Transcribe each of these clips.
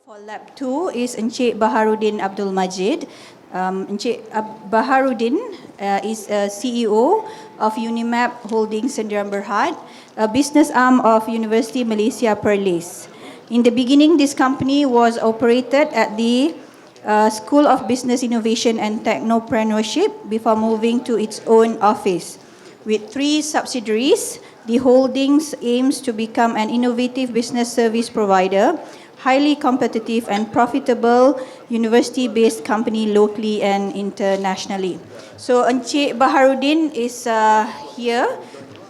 For Lab 2 is Encik Baharudin Abdul Majid. Encik Baharudin is CEO of Unimap Holdings Sdn Berhad, a business arm of Universiti Malaysia Perlis. In the beginning, this company was operated at the School of Business Innovation and Technopreneurship before moving to its own office. With 3 subsidiaries, the holdings aims to become an innovative business service provider, highly competitive and profitable university-based company locally and internationally. So Encik Baharudin is here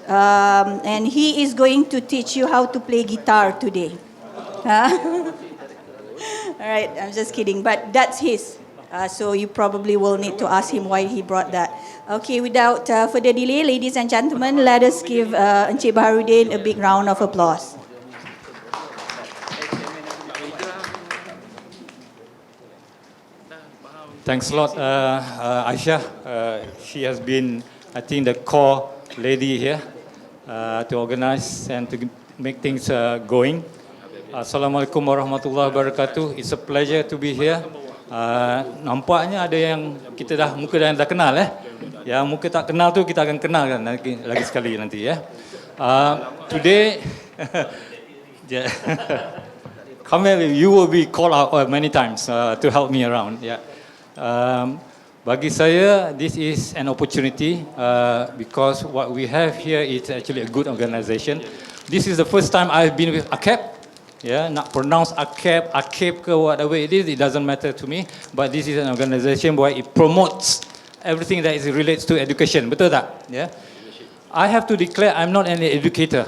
and he is going to teach you how to play guitar today. Alright, I'm just kidding, but that's his. So you probably will need to ask him why he brought that. Okay, without further delay, ladies and gentlemen, let us give Encik Baharudin a big round of applause. Thanks a lot, Aisha. She has been, I think, the core lady here to organize and to make things going. Assalamualaikum warahmatullahi wabarakatuh. It's a pleasure to be here. Nampaknya ada yang kita muka dah kenal Yang muka tak kenal tu kita akan kenal kan lagi sekali nanti Today, come here, you will be called out many times to help me around. Bagi saya, this is an opportunity because what we have here is actually a good organisation. This is the first time I've been with AKEPT. Not pronounce AKEPT, AKEPT ke whatever it is, it doesn't matter to me. But this is an organisation where it promotes everything that is relates to education. Betul tak? I have to declare I'm not an educator.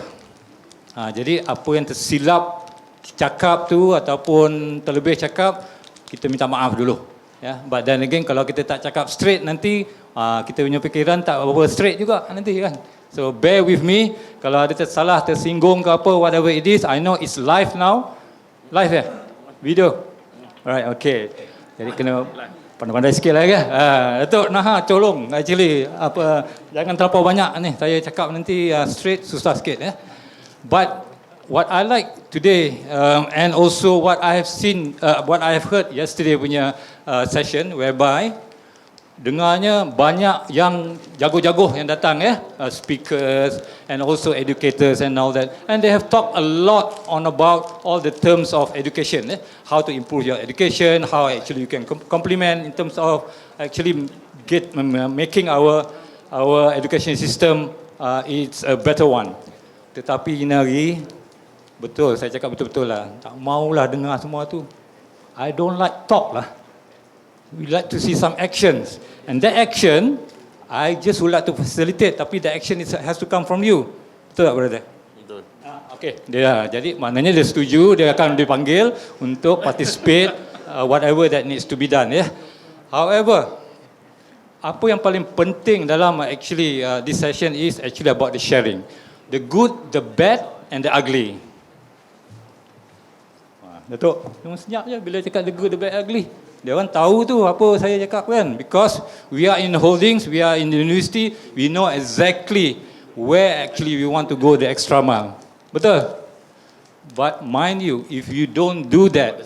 Jadi apa yang tersilap cakap tu ataupun terlebih cakap, kita minta maaf dulu. But then again, kalau kita tak cakap straight nanti, kita punya fikiran tak berapa straight juga nanti kan. So bear with me, kalau ada tersalah, tersinggung ke apa, whatever it is, I know it's live now. Live video. Alright, okay. Jadi kena pandai-pandai sikit lah Datuk, tolong. Actually, jangan terlalu banyak ni. Saya cakap nanti straight, susah sikit But what I like today and also what I have seen, what I have heard yesterday punya session whereby dengarnya banyak yang jago-jago yang datang speakers and also educators and all that, and they have talked a lot on about all the terms of education, how to improve your education, how actually you can complement in terms of actually making our education system it's a better one. Tetapi ini hari betul, saya cakap betul-betul lah. Tak maulah dengar semua tu. I don't like talk lah. We like to see some actions. And that action, I just would like to facilitate. Tapi the action has to come from you. Betul tak, brother? Betul. Okay. Jadi maknanya dia setuju, dia akan dipanggil untuk participate whatever that needs to be done. However, apa yang paling penting dalam actually this session is actually about the sharing. The good, the bad and the ugly. Datuk, jangan senyap je bila cakap the good, the bad, ugly. Dia orang tahu tu apa saya cakap kan. Because we are in the holdings, we are in the university, we know exactly where actually we want to go the extra mile. Betul? But mind you, if you don't do that,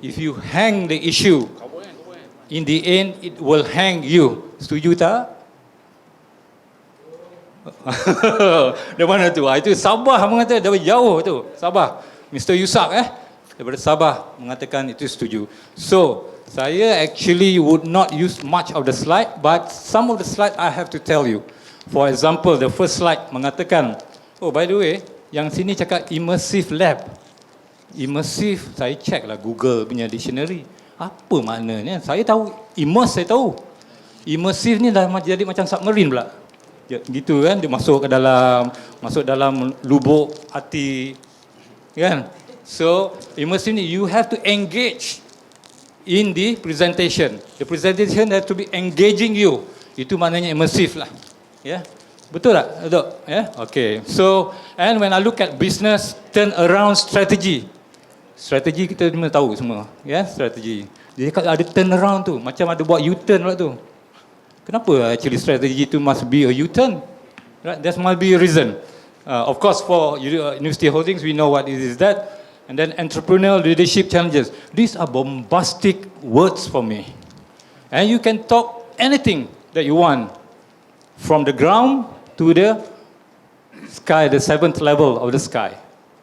if you hang the issue, in the end it will hang you. Setuju tak? Dari mana tu? Itu Sabah mengatakan, dari jauh tu. Sabah. Mr. Yusak daripada Sabah mengatakan itu setuju. So, saya actually would not use much of the slide, but some of the slide I have to tell you. For example, the first slide mengatakan, oh by the way, yang sini cakap immersive lab. Immersive, saya check lah Google punya dictionary. Apa maknanya? Saya tahu, immerse saya tahu. Immersive ni dah jadi macam submarine pula. Gitu kan, dia masuk dalam lubuk hati kan. So immersive ni you have to engage in the presentation. The presentation has to be engaging you. Itu maknanya immersive lah. Betul tak? Betul. Okay. So and when I look at business turnaround strategy. Strategi kita memang tahu semua, strategi. Jadi kalau ada turnaround tu, macam ada buat U-turn pula tu. Kenapa actually strategi tu must be a U-turn? Right? There must be a reason. Of course for University Holdings we know what is that. And then entrepreneurial leadership challenges. These are bombastic words for me. And you can talk anything that you want, from the ground to the sky, the 7th level of the sky.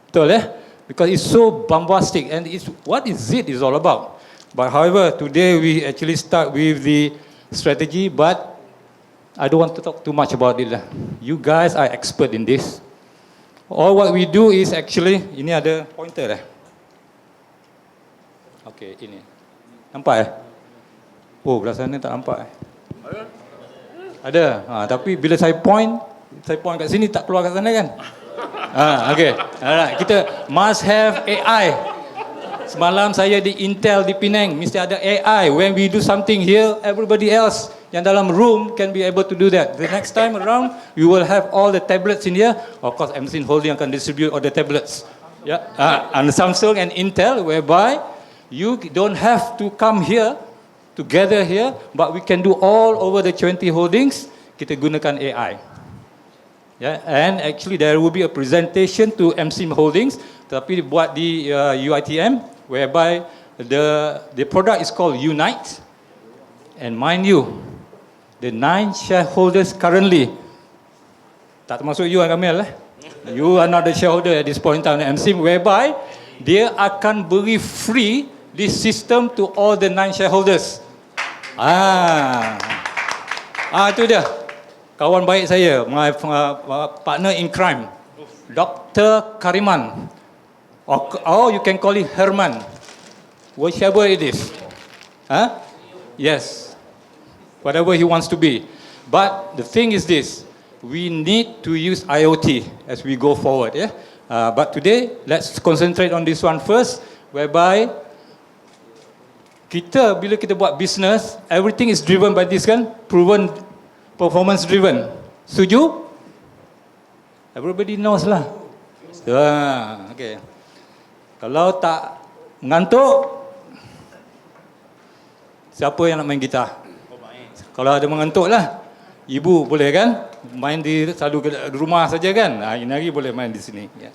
Betul eh? Because it's so bombastic, and it's, what is it is all about. But however, today we actually start with the strategy, but I don't want to talk too much about it lah. You guys are expert in this. All what we do is actually, ini ada pointer eh. Okay, ini. Nampak eh? Oh, belah sana tak nampak eh. Ada. Tapi bila saya point kat sini tak keluar kat sana kan? Okay. Alright, kita must have AI. Semalam saya di Intel di Penang, mesti ada AI. When we do something here, everybody else yang dalam room can be able to do that. The next time around, we will have all the tablets in here. Of course, MC Holding akan distribute all the tablets. Yeah, and Samsung and Intel, whereby you don't have to come here, together here, but we can do all over the 20 holdings. Kita gunakan AI. Yeah, and actually there will be a presentation to MC Holdings, tapi buat di UiTM, whereby the product is called Unite. And mind you, the 9 shareholders currently, tak termasuk you and Kamil eh? You are not the shareholder at this point in time, MC, whereby dia akan beri free this system to all the 9 shareholders. Itu dia. Kawan baik saya, my partner in crime, Dr. Kariman. Or you can call it Herman. Whichever it is. Yes. Whatever he wants to be. But the thing is this, we need to use IoT as we go forward. Yeah? But today, let's concentrate on this one first, whereby kita, bila kita buat business, everything is driven by this kan, proven performance driven. Setuju? Everybody knows lah. Okay. Kalau tak mengantuk, siapa yang nak main gitar? Kalau ada mengantuk lah. Ibu boleh kan? Main selalu di rumah saja kan? Ini hari boleh main di sini. Yeah.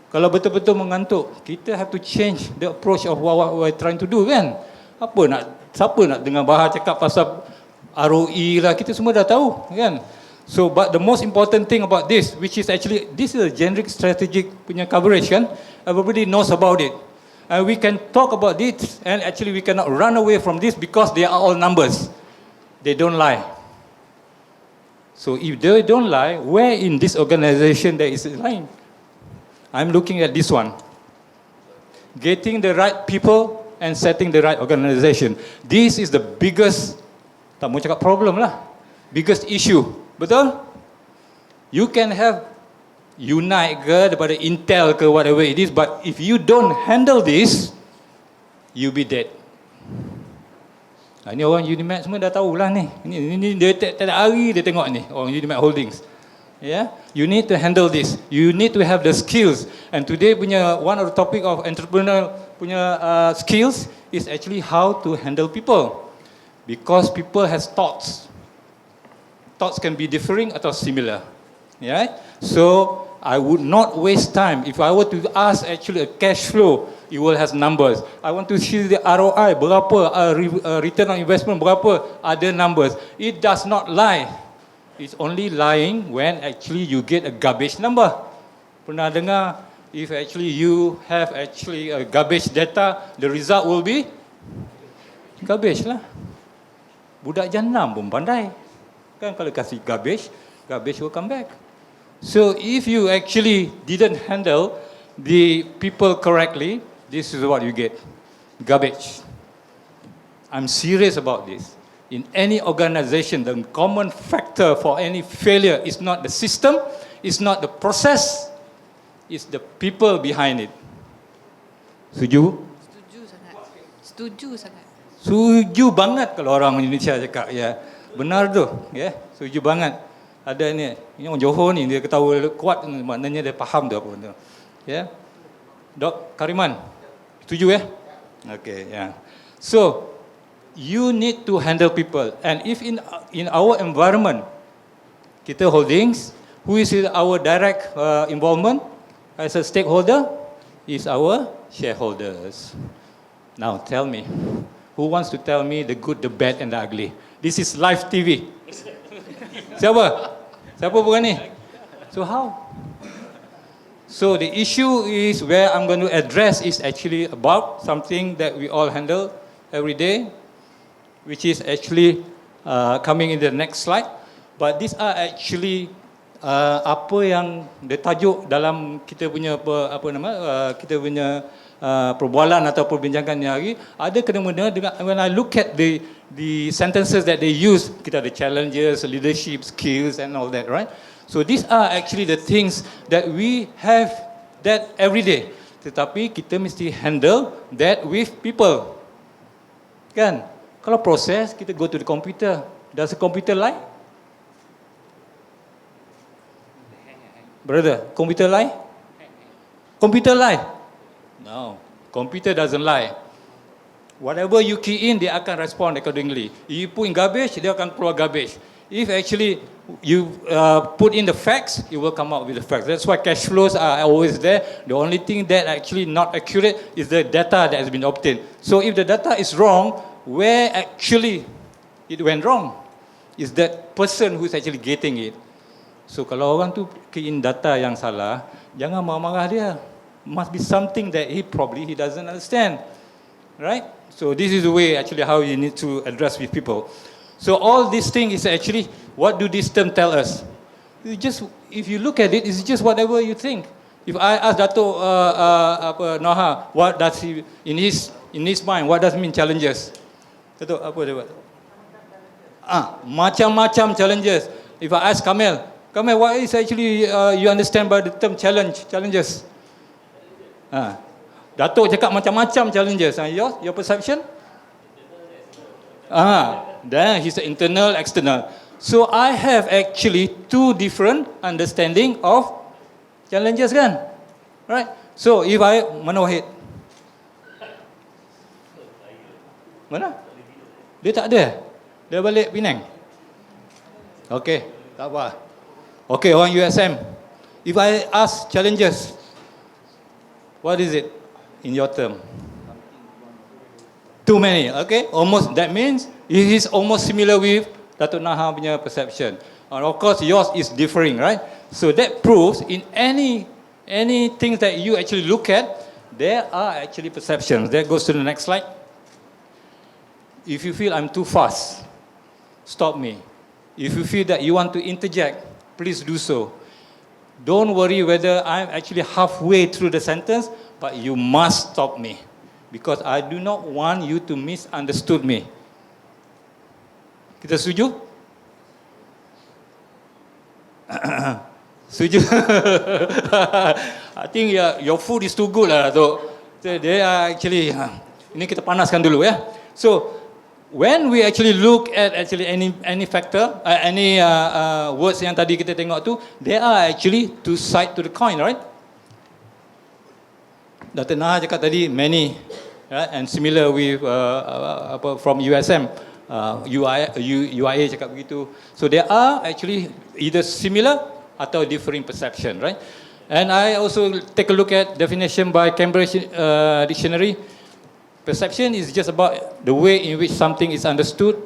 Kalau betul-betul mengantuk, kita have to change the approach of what we're trying to do kan? Siapa nak dengar Bahar cakap pasal ROE lah, kita semua dah tahu kan? So, but the most important thing about this, which is actually, this is a generic strategic punya coverage kan? Everybody knows about it. And we can talk about this, and actually we cannot run away from this because they are all numbers. They don't lie. So if they don't lie, where in this organization there is lying? I'm looking at this one. Getting the right people and setting the right organization. This is the biggest, tak mau cakap problem lah, biggest issue. Betul? You can have Unite ke, daripada Intel ke, whatever it is, but if you don't handle this, you'll be dead. Ini orang Unimap semua dah tahulah ni. Ini dia tak ada hari dia tengok ni, orang Unimap Holdings. Yeah? You need to handle this. You need to have the skills. And today punya one of the topic of entrepreneurial punya skills is actually how to handle people. Because people has thoughts. Thoughts can be differing atau similar. Yeah? So I would not waste time. If I were to ask actually a cash flow, it will have numbers. I want to see the ROI, berapa, return on investment, berapa, ada numbers. It does not lie. It's only lying when actually you get a garbage number. Pernah dengar, if actually you have actually a garbage data, the result will be garbage lah. Budak jannam pun pandai. Kan kalau kasih garbage, garbage will come back. So if you actually didn't handle the people correctly, this is what you get. Garbage. I'm serious about this. In any organization, the common factor for any failure is not the system, it's not the process, it's the people behind it. Setuju? Setuju sangat. Setuju sangat. Setuju banget kalau orang Indonesia cakap. Ya, benar tu. Ya, setuju banget. Ada ni orang Johor ni, dia ketawa kuat, maknanya dia faham tu apa benda. Ya. Dok Kariman, setuju ya? Okay, ya. So, you need to handle people. And if in our environment, kita holdings, who is our direct involvement as a stakeholder? is our shareholders. Now tell me, who wants to tell me the good, the bad and the ugly? This is live TV. Siapa? Siapa berani? So how? So the issue is where I'm going to address is actually about something that we all handle every day, which is actually coming in the next slide. But these are actually apa yang ditajuk dalam kita punya kita punya perbualan atau perbincangan ni hari ada kena-mena dengan when I look at the sentences that they use, kita ada challenges, leadership skills and all that, right? So these are actually the things that we have that every day. Tetapi kita mesti handle that with people. Kan? Kalau proses, kita go to the computer. Does the computer lie? Brother, computer lie? Computer lie? No, computer doesn't lie. Whatever you key in, dia akan respond accordingly. You put in garbage, dia akan keluar garbage. If actually you put in the facts, it will come out with the facts. That's why cash flows are always there. The only thing that actually not accurate is the data that has been obtained. So if the data is wrong, where actually it went wrong is that person who is actually getting it. So kalau orang tu key in data yang salah, jangan marah-marah dia. Must be something that he doesn't understand, right? So this is the way actually how you need to address with people. So all these things is actually, what do this term tell us? If you look at it, it's just whatever you think. If I ask Dato' Noha, what does he, in his mind, what does mean challenges? Dato' apa dia buat? Macam-macam challenges. If I ask Kamel, what is actually you understand by the term challenges? Dato' cakap macam-macam challenges. Your perception? Then he's internal, external. So I have actually two different understanding of challenges kan? Right? So if mana Wahid? Mana? Dia tak ada. Dia balik Penang. Okay, tak apa. Okay, orang USM. If I ask challenges, what is it in your term? Too many, okay? Almost, that means it is almost similar with Datuk Naha punya perception. And of course, yours is differing, right? So that proves in any things that you actually look at, there are actually perceptions. That goes to the next slide. If you feel I'm too fast, stop me. If you feel that you want to interject, please do so. Don't worry whether I'm actually halfway through the sentence, but you must stop me. Because I do not want you to misunderstood me. Kita setuju? Setuju? I think your food is too good lah, Datuk. They are actually, ini kita panaskan dulu ya. So, when we actually look at actually any factor, any words yang tadi kita tengok tu, there are actually two sides to the coin, right? Dr. Naha cakap tadi many, right? And similar with from USM, UIA cakap begitu. So there are actually either similar atau differing perception, right? And I also take a look at definition by Cambridge Dictionary. Perception is just about the way in which something is understood,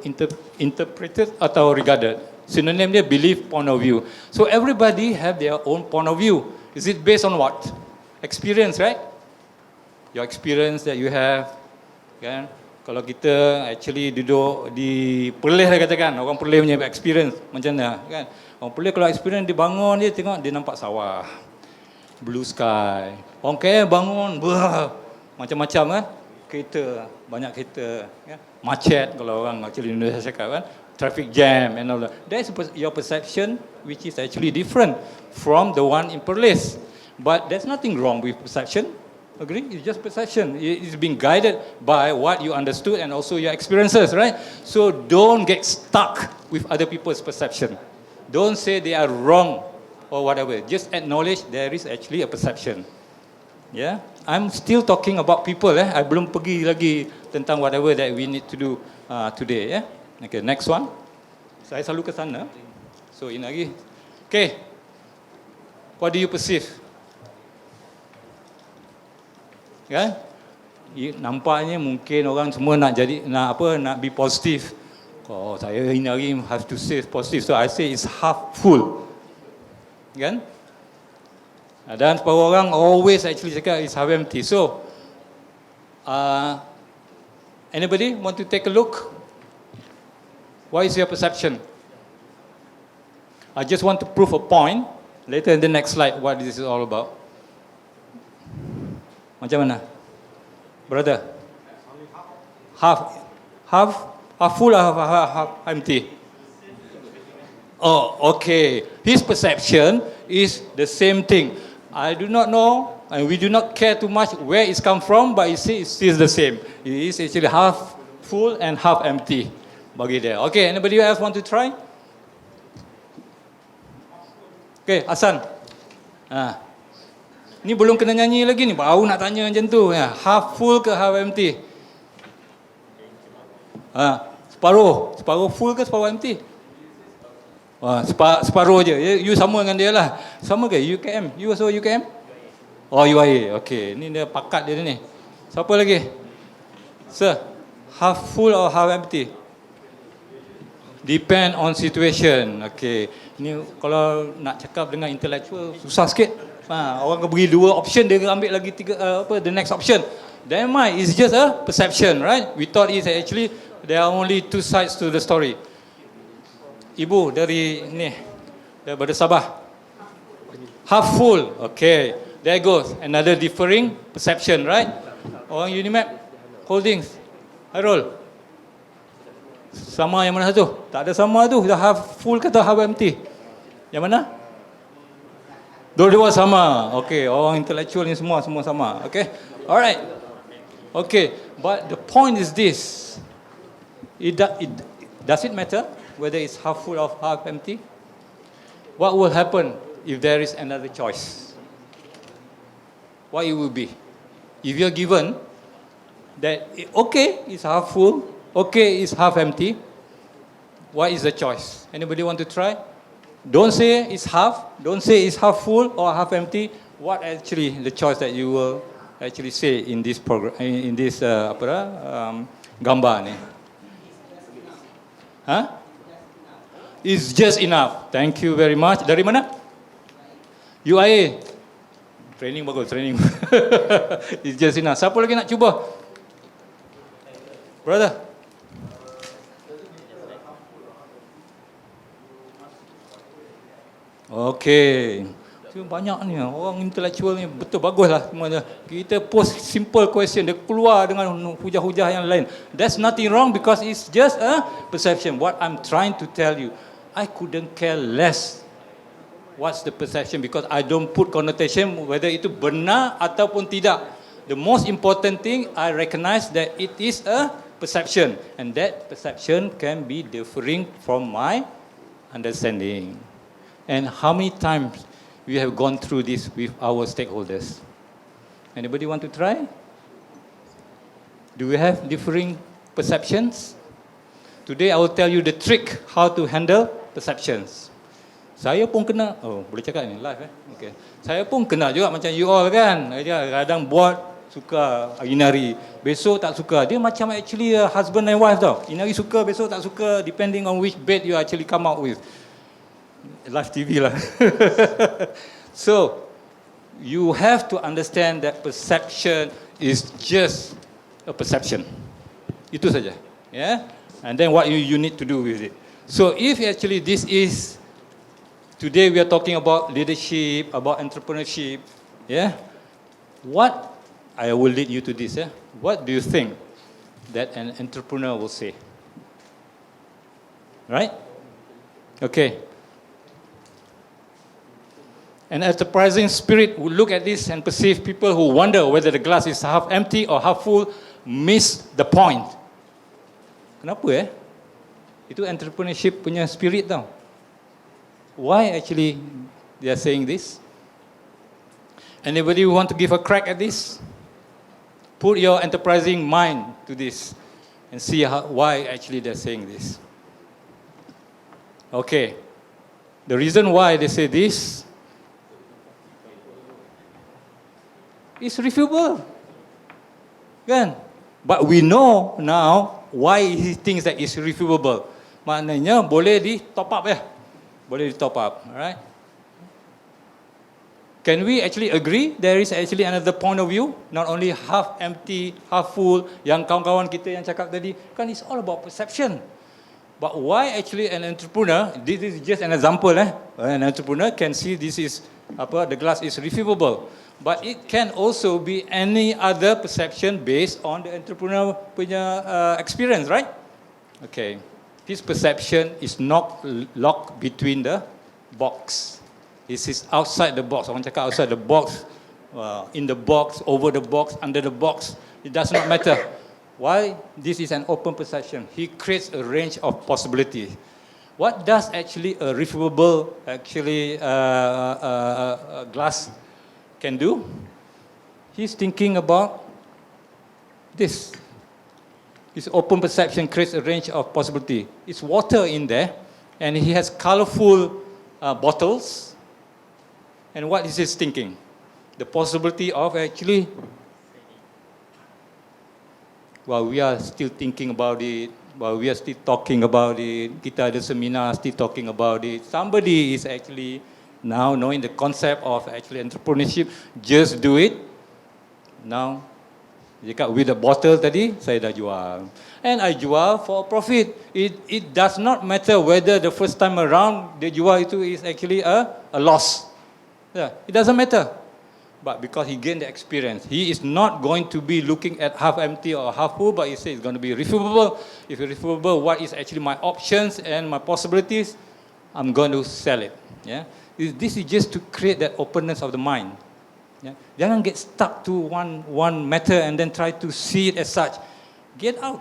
interpreted atau regarded. Synonym dia belief, point of view. So everybody have their own point of view. Is it based on what? Experience, right? Your experience that you have, kan? Kalau kita actually duduk di Perlis lah katakan, orang Perlis punya experience macam mana, kan? Orang Perlis kalau experience dia bangun dia tengok dia nampak sawah, blue sky. Orang KL bangun, macam-macam kan? Kereta, banyak kereta, kan? Macet kalau orang actually Indonesia cakap kan, traffic jam and all that. That's your perception which is actually different from the one in Perlis. But there's nothing wrong with perception. Agree? It's just perception. It's being guided by what you understood and also your experiences, right? So don't get stuck with other people's perception. Don't say they are wrong or whatever. Just acknowledge there is actually a perception. Yeah? I'm still talking about people. I belum pergi lagi tentang whatever that we need to do today. Yeah? Okay, next one. Saya selalu ke sana. So ini lagi. Okay. What do you perceive? Kan? Nampaknya mungkin orang semua nak be positif. Oh, saya ini hari have to say positive. So I say it's half full. Kan? Dan separuh orang always actually cakap it's half empty. So, anybody want to take a look? What is your perception? I just want to prove a point. Later in the next slide, what this is all about. Macam mana? Brother? Half full or half empty? Oh, okay. His perception is the same thing. I do not know, and we do not care too much where it's come from, but it's still the same. It is actually half full and half empty. Bagi dia. Okay, anybody else want to try? Okay, Hasan. Ni belum kena nyanyi lagi ni, baru nak tanya macam tu. Half full ke half empty? Separuh full ke separuh empty? Separuh je. You sama dengan dia lah. Sama ke? UKM? You also UKM? Oh, UIA. Okay, ni dia pakat dia ni. Siapa lagi? Sir, half full or half empty? Depend on situation. Okay. Ni kalau nak cakap dengan intellectual susah sikit. Orang beri dua option, dia ambil lagi the next option. Then it's just a perception, right? We thought it's actually there are only two sides to the story. Ibu daripada Sabah. Half full. Okay. There goes another differing perception, right? Orang Unimap Holdings. Hairul. Sama yang mana satu? Tak ada sama tu. Dah half full kata half empty. Yang mana? Dua-dua sama. Okay, orang intellectual ni semua sama. Okay, alright. Okay, but the point is this. Does it matter whether it's half full or half empty? What will happen if there is another choice? What it will be? If you're given that, okay, it's half full, okay, it's half empty, what is the choice? Anybody want to try? Don't say it's half. Don't say it's half full or half empty. What actually the choice that you will actually say in this program, in this gambar ni? It's just enough. Thank you very much. Dari mana? UIA. Training bagus, training. It's just enough. Siapa lagi nak cuba? Brother. Okay. Banyak ni orang intellectual ni betul baguslah semuanya. Kita post simple question, dia keluar dengan hujah-hujah yang lain. There's nothing wrong because it's just a perception. What I'm trying to tell you, I couldn't care less what's the perception because I don't put connotation whether itu benar ataupun tidak. The most important thing I recognize that it is a perception and that perception can be differing from my understanding. And how many times we have gone through this with our stakeholders? Anybody want to try? Do we have differing perceptions? Today I will tell you the trick how to handle perceptions. Saya pun kena, boleh cakap ni live Okay. Saya pun kena juga macam you all kan. Kadang buat suka Inari, besok tak suka. Dia macam actually husband and wife tau. Inari suka, besok tak suka, depending on which bed you actually come out with. Live TV lah. So, you have to understand that perception is just a perception. Itu saja. Yeah? And then what you need to do with it. So, if actually this is, today we are talking about leadership, about entrepreneurship, yeah? What, I will lead you to this, yeah? What do you think that an entrepreneur will say? Right? Okay. An enterprising spirit will look at this and perceive people who wonder whether the glass is half empty or half full miss the point. Kenapa Itu entrepreneurship punya spirit tau. Why actually they are saying this? Anybody want to give a crack at this? Put your enterprising mind to this and see why actually they're saying this. Okay. The reason why they say this is refutable. Kan? But we know now why he thinks that it's refutable. Maknanya boleh di top up ya. Boleh di top up, alright? Can we actually agree there is actually another point of view, not only half empty, half full, yang kawan-kawan kita yang cakap tadi, kan it's all about perception. But why actually an entrepreneur, this is just an example an entrepreneur can see this is, the glass is refillable. But it can also be any other perception based on the entrepreneur punya experience, right? Okay, his perception is not locked between the box. This is outside the box. Orang cakap outside the box, in the box, over the box, under the box. It does not matter. Why? This is an open perception. He creates a range of possibilities. What does actually a refillable glass can do? He's thinking about this. His open perception creates a range of possibility. It's water in there, and he has colorful bottles. And what is his thinking? The possibility of actually, while we are still thinking about it, while we are still talking about it, kita ada seminar still talking about it, somebody is actually now knowing the concept of actually entrepreneurship, just do it. Now, with the bottle tadi, saya dah jual. And I jual for profit. It does not matter whether the first time around, the jual itu is actually a loss. Yeah, it doesn't matter. But because he gained the experience, he is not going to be looking at half empty or half full, but he says it's going to be refillable. If it's refillable, what is actually my options and my possibilities? I'm going to sell it. Yeah, this is just to create that openness of the mind. Yeah? Jangan get stuck to one matter and then try to see it as such. Get out.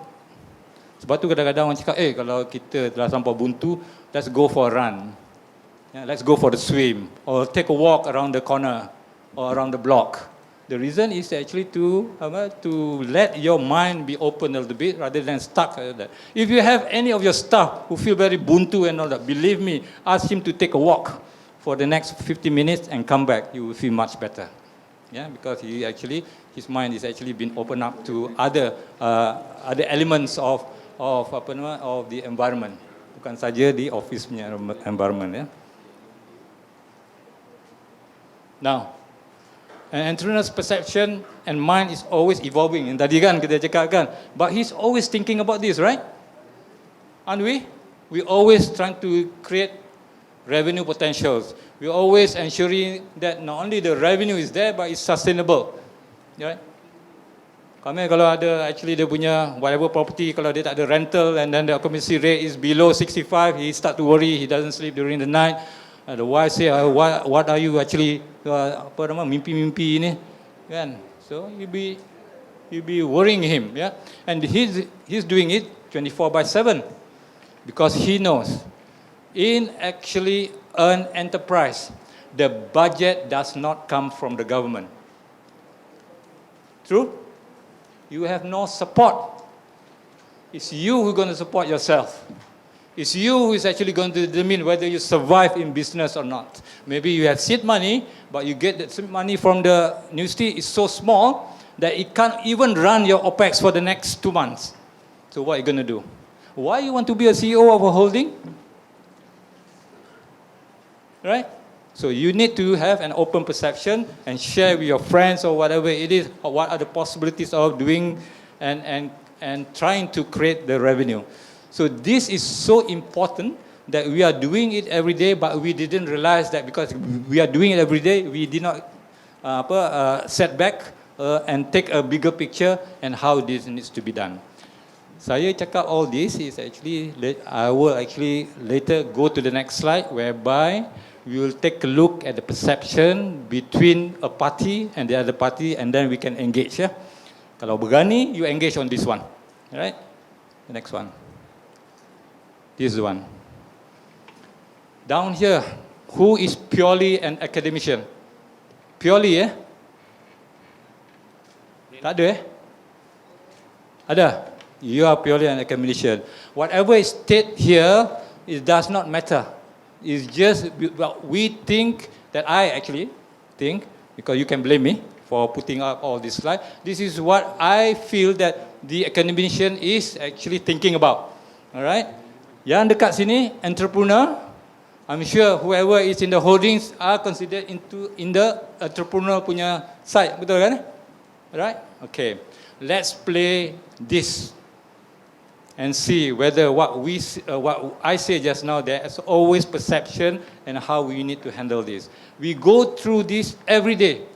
Sebab tu kadang-kadang orang cakap, kalau kita telah sampai buntu, let's go for a run. Yeah, let's go for the swim or take a walk around the corner or around the block. The reason is actually to let your mind be open a little bit rather than stuck like that. If you have any of your staff who feel very buntu and all that, believe me, ask him to take a walk for the next 50 minutes and come back. You will feel much better. Yeah, because his mind is actually been opened up to other elements of the environment, bukan saja di office punya environment. Yeah. Now, an entrepreneur's perception and mind is always evolving. Yang tadi kan kita cakap kan, but he's always thinking about this, right? Aren't we? We always trying to create revenue potentials. We always ensuring that not only the revenue is there, but it's sustainable. Right? Kami kalau ada actually dia punya whatever property, kalau dia tak ada rental and then the occupancy rate is below 65, he start to worry, he doesn't sleep during the night. The wife say, what are you actually mimpi-mimpi ni, kan? So you be worrying him, yeah. And he's doing it 24/7 because he knows in actually an enterprise, the budget does not come from the government. True? You have no support. It's you who's going to support yourself. It's you who is actually going to determine whether you survive in business or not. Maybe you have seed money, but you get that seed money from the university is so small that it can't even run your OPEX for the next 2 months. So what are you going to do? Why you want to be a CEO of a holding? Right? So you need to have an open perception and share with your friends or whatever it is, or what are the possibilities of doing and trying to create the revenue. So this is so important that we are doing it every day, but we didn't realize that because we are doing it every day, we did not set back and take a bigger picture and how this needs to be done. Saya cakap all this is actually, I will actually later go to the next slide whereby we will take a look at the perception between a party and the other party and then we can engage. Yeah? Kalau berani, you engage on this one. Alright? The next one. This is one. Down here, who is purely an academician? Purely, Tak ada, Ada. You are purely an academician. Whatever is stated here, it does not matter. It's just, we think that I actually think, because you can blame me, for putting up all this slide. This is what I feel that the academician is actually thinking about. Alright? Yang dekat sini, entrepreneur, I'm sure whoever is in the holdings are considered in the entrepreneur punya side. Betul kan? Alright? Okay. Let's play this and see whether what I say just now, there is always perception and how we need to handle this. We go through this every day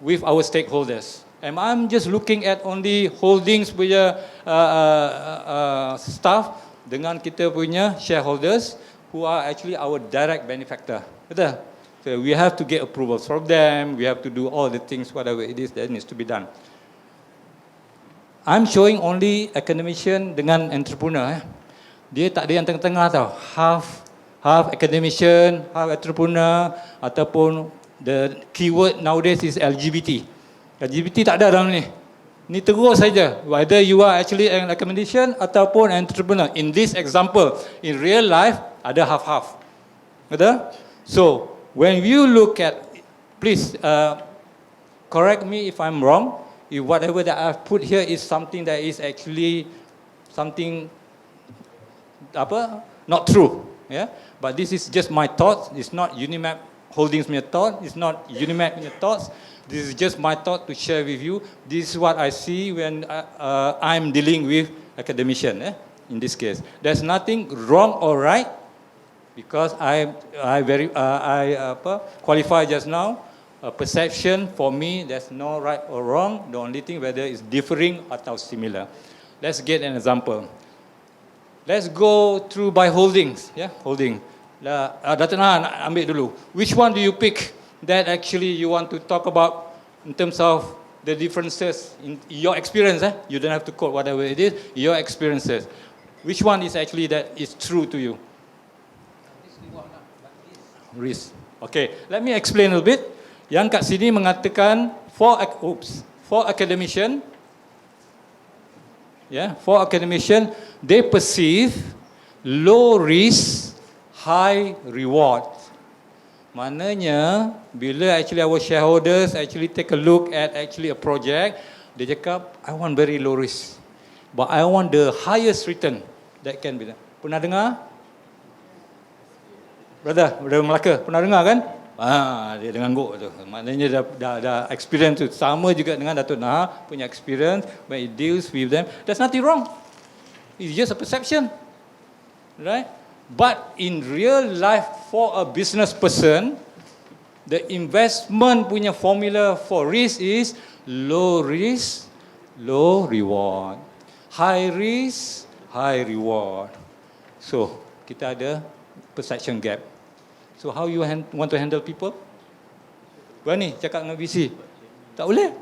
with our stakeholders. And I'm just looking at only holdings punya staff dengan kita punya shareholders who are actually our direct benefactor. Betul? So we have to get approvals from them, we have to do all the things, whatever it is that needs to be done. I'm showing only academician dengan entrepreneur. Dia tak ada yang tengah-tengah tau. Half academician, half entrepreneur, ataupun the keyword nowadays is LGBT. LGBT tak ada dalam ni. Ni terus saja. Whether you are actually an academician ataupun entrepreneur. In this example, in real life, ada half-half. Betul? So, when you look at, please correct me if I'm wrong, if whatever that I've put here is something that is actually something not true, yeah. But this is just my thoughts. It's not Unimap Holdings punya thought. It's not Unimap punya thoughts. This is just my thought to share with you. This is what I see when I'm dealing with academician. In this case, there's nothing wrong or right because I qualify just now. A perception for me, there's no right or wrong. The only thing whether it's differing atau similar. Let's get an example. Let's go through by holdings. Yeah, holding. Dato' Nahan, ambil dulu. Which one do you pick that actually you want to talk about in terms of the differences in your experience? You don't have to quote whatever it is. Your experiences. Which one is actually that is true to you? Risk. Okay, let me explain a little bit. Yang kat sini mengatakan for academician, they perceive low risk, high reward. Maknanya bila actually our shareholders actually take a look at actually a project, dia cakap I want very low risk, but I want the highest return that can be done. Pernah dengar? Brother Melaka, pernah dengar kan? Dia dengangguk tu. Maknanya dah experience tu. Sama juga dengan Dato' Naha punya experience when it deals with them. There's nothing wrong. It's just a perception. Right? But in real life for a business person, the investment punya formula for risk is low risk, low reward. High risk, high reward. So, kita ada perception gap. So how you want to handle people? Berani cakap dengan VC? Tak boleh.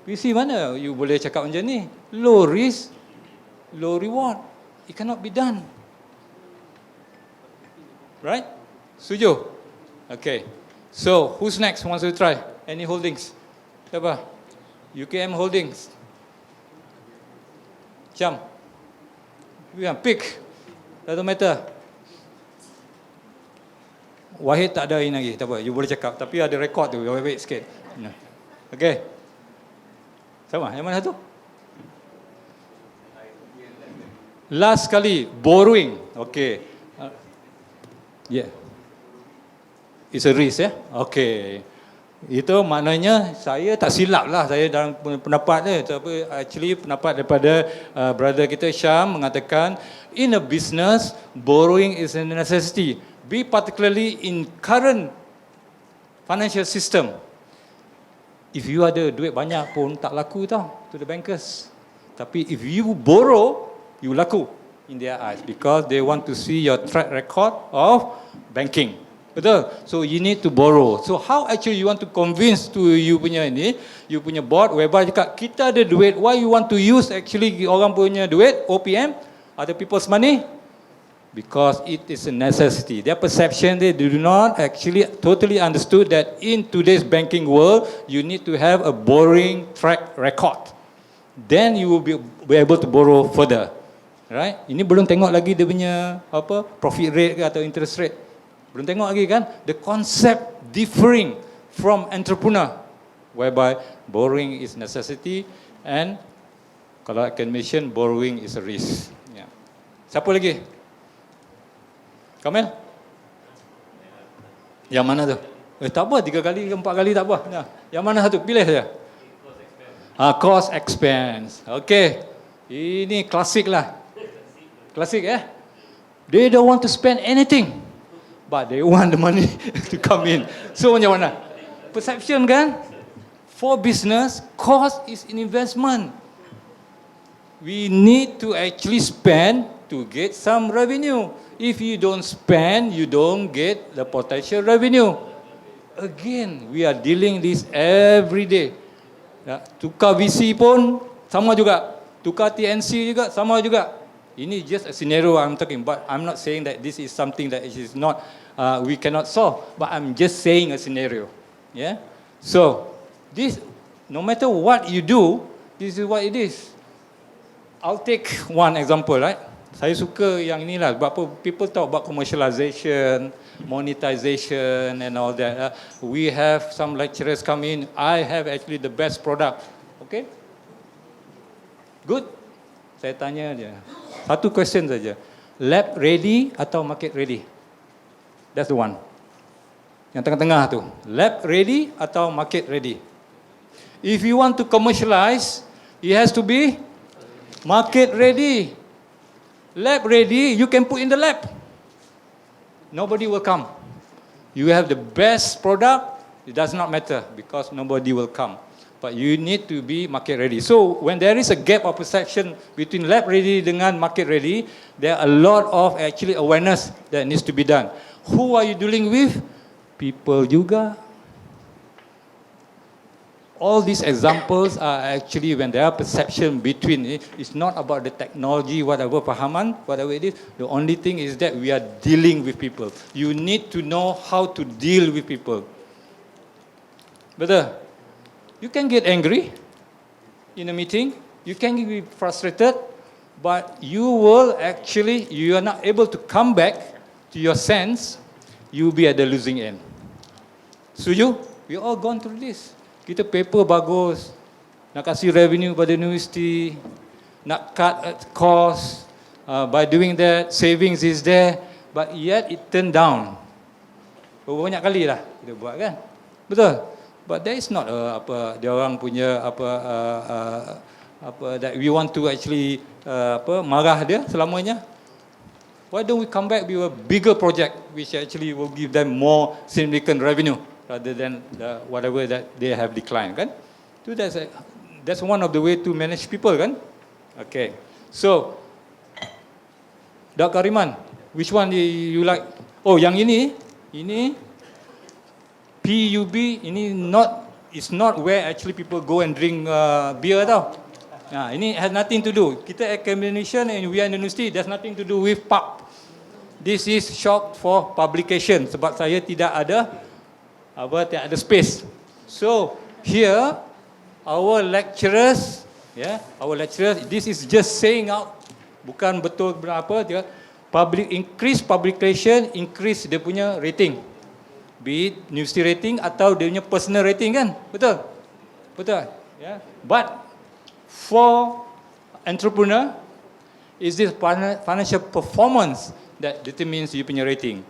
VC mana you boleh cakap macam ni? Low risk, low reward. It cannot be done. Right? Setuju? Okay. So who's next wants to try? Any holdings? Siapa? UKM Holdings. Jam. Pick. Doesn't matter. Wahid tak ada ini lagi, tak apa, you boleh cakap. Tapi ada rekod tu, wait sikit. Okay. Sama, yang mana tu? Last kali, borrowing. Okay. Yeah. It's a risk, Okay. Itu maknanya saya tak silap lah saya dalam pendapat dia. Tapi actually pendapat daripada brother kita Syam mengatakan in a business, borrowing is a necessity. Be particularly in current financial system. If you ada duit banyak pun tak laku tau to the bankers. Tapi if you borrow, you laku in their eyes because they want to see your track record of banking. Betul? So you need to borrow. So how actually you want to convince to you punya board whereby cakap kita ada duit, why you want to use actually orang punya duit, OPM, other people's money? Because it is a necessity. Their perception, they do not actually totally understood that in today's banking world, you need to have a borrowing track record. Then you will be able to borrow further. Right? Ini belum tengok lagi dia punya profit rate ke atau interest rate. Belum tengok lagi kan? The concept differing from entrepreneur. whereby borrowing is necessity and kalau I can mention, borrowing is a risk. Yeah. Siapa lagi? Kamel? Yang mana tu? Tak apa, 3 kali, 4 kali tak apa. Nah, yang mana satu? Pilih saja. Cost expense. Okay. Ini klasik lah. Klasik They don't want to spend anything, but they want the money to come in. So macam mana? Perception kan? For business, cost is an investment. We need to actually spend to get some revenue. If you don't spend, you don't get the potential revenue. Again, we are dealing this every day. Tukar VC pun sama juga. Tukar TNC juga sama juga. Ini just a scenario I'm talking, but I'm not saying that this is something that is not we cannot solve. But I'm just saying a scenario. Yeah. So this, no matter what you do, this is what it is. I'll take one example, right? Saya suka yang inilah. Sebab apa people talk about commercialization, monetization, and all that. We have some lecturers come in. I have actually the best product. Okay? Good? Saya tanya dia. Satu question saja. Lab ready atau market ready? That's the one. Yang tengah-tengah tu. Lab ready atau market ready? If you want to commercialize, it has to be market ready. Lab ready, you can put in the lab. Nobody will come. You have the best product, it does not matter because nobody will come. But you need to be market ready. So when there is a gap of perception between lab ready dengan market ready, there are a lot of actually awareness that needs to be done. Who are you dealing with? People juga. All these examples are actually when there are perception between, it's not about the technology, whatever pahaman, whatever it is. The only thing is that we are dealing with people. You need to know how to deal with people. Betul? You can get angry in a meeting. You can be frustrated, but you will actually, you are not able to come back to your sense. You will be at the losing end. So we all gone through this. Kita paper bagus, nak kasih revenue pada universiti, nak cut cost, by doing that, savings is there, but yet it turned down. Banyak kali lah kita buat kan, betul? But that is not dia orang punya that we want to actually marah dia selamanya. Why don't we come back with a bigger project which actually will give them more significant revenue rather than whatever that they have declined, kan? So that's one of the way to manage people, kan? Okay. So, Dr. Kariman, which one you like? Oh, yang ini PUB, ini it's not where actually people go and drink beer tau. Ini has nothing to do. Kita academician and we are in the university, there's nothing to do with pub. This is shop for publication sebab saya tidak ada space. So here our lecturers, this is just saying out, bukan betul berapa dia increase publication, increase dia punya rating, be it university rating atau dia punya personal rating, kan? Betul, but for entrepreneur, is this financial performance that determines you punya rating.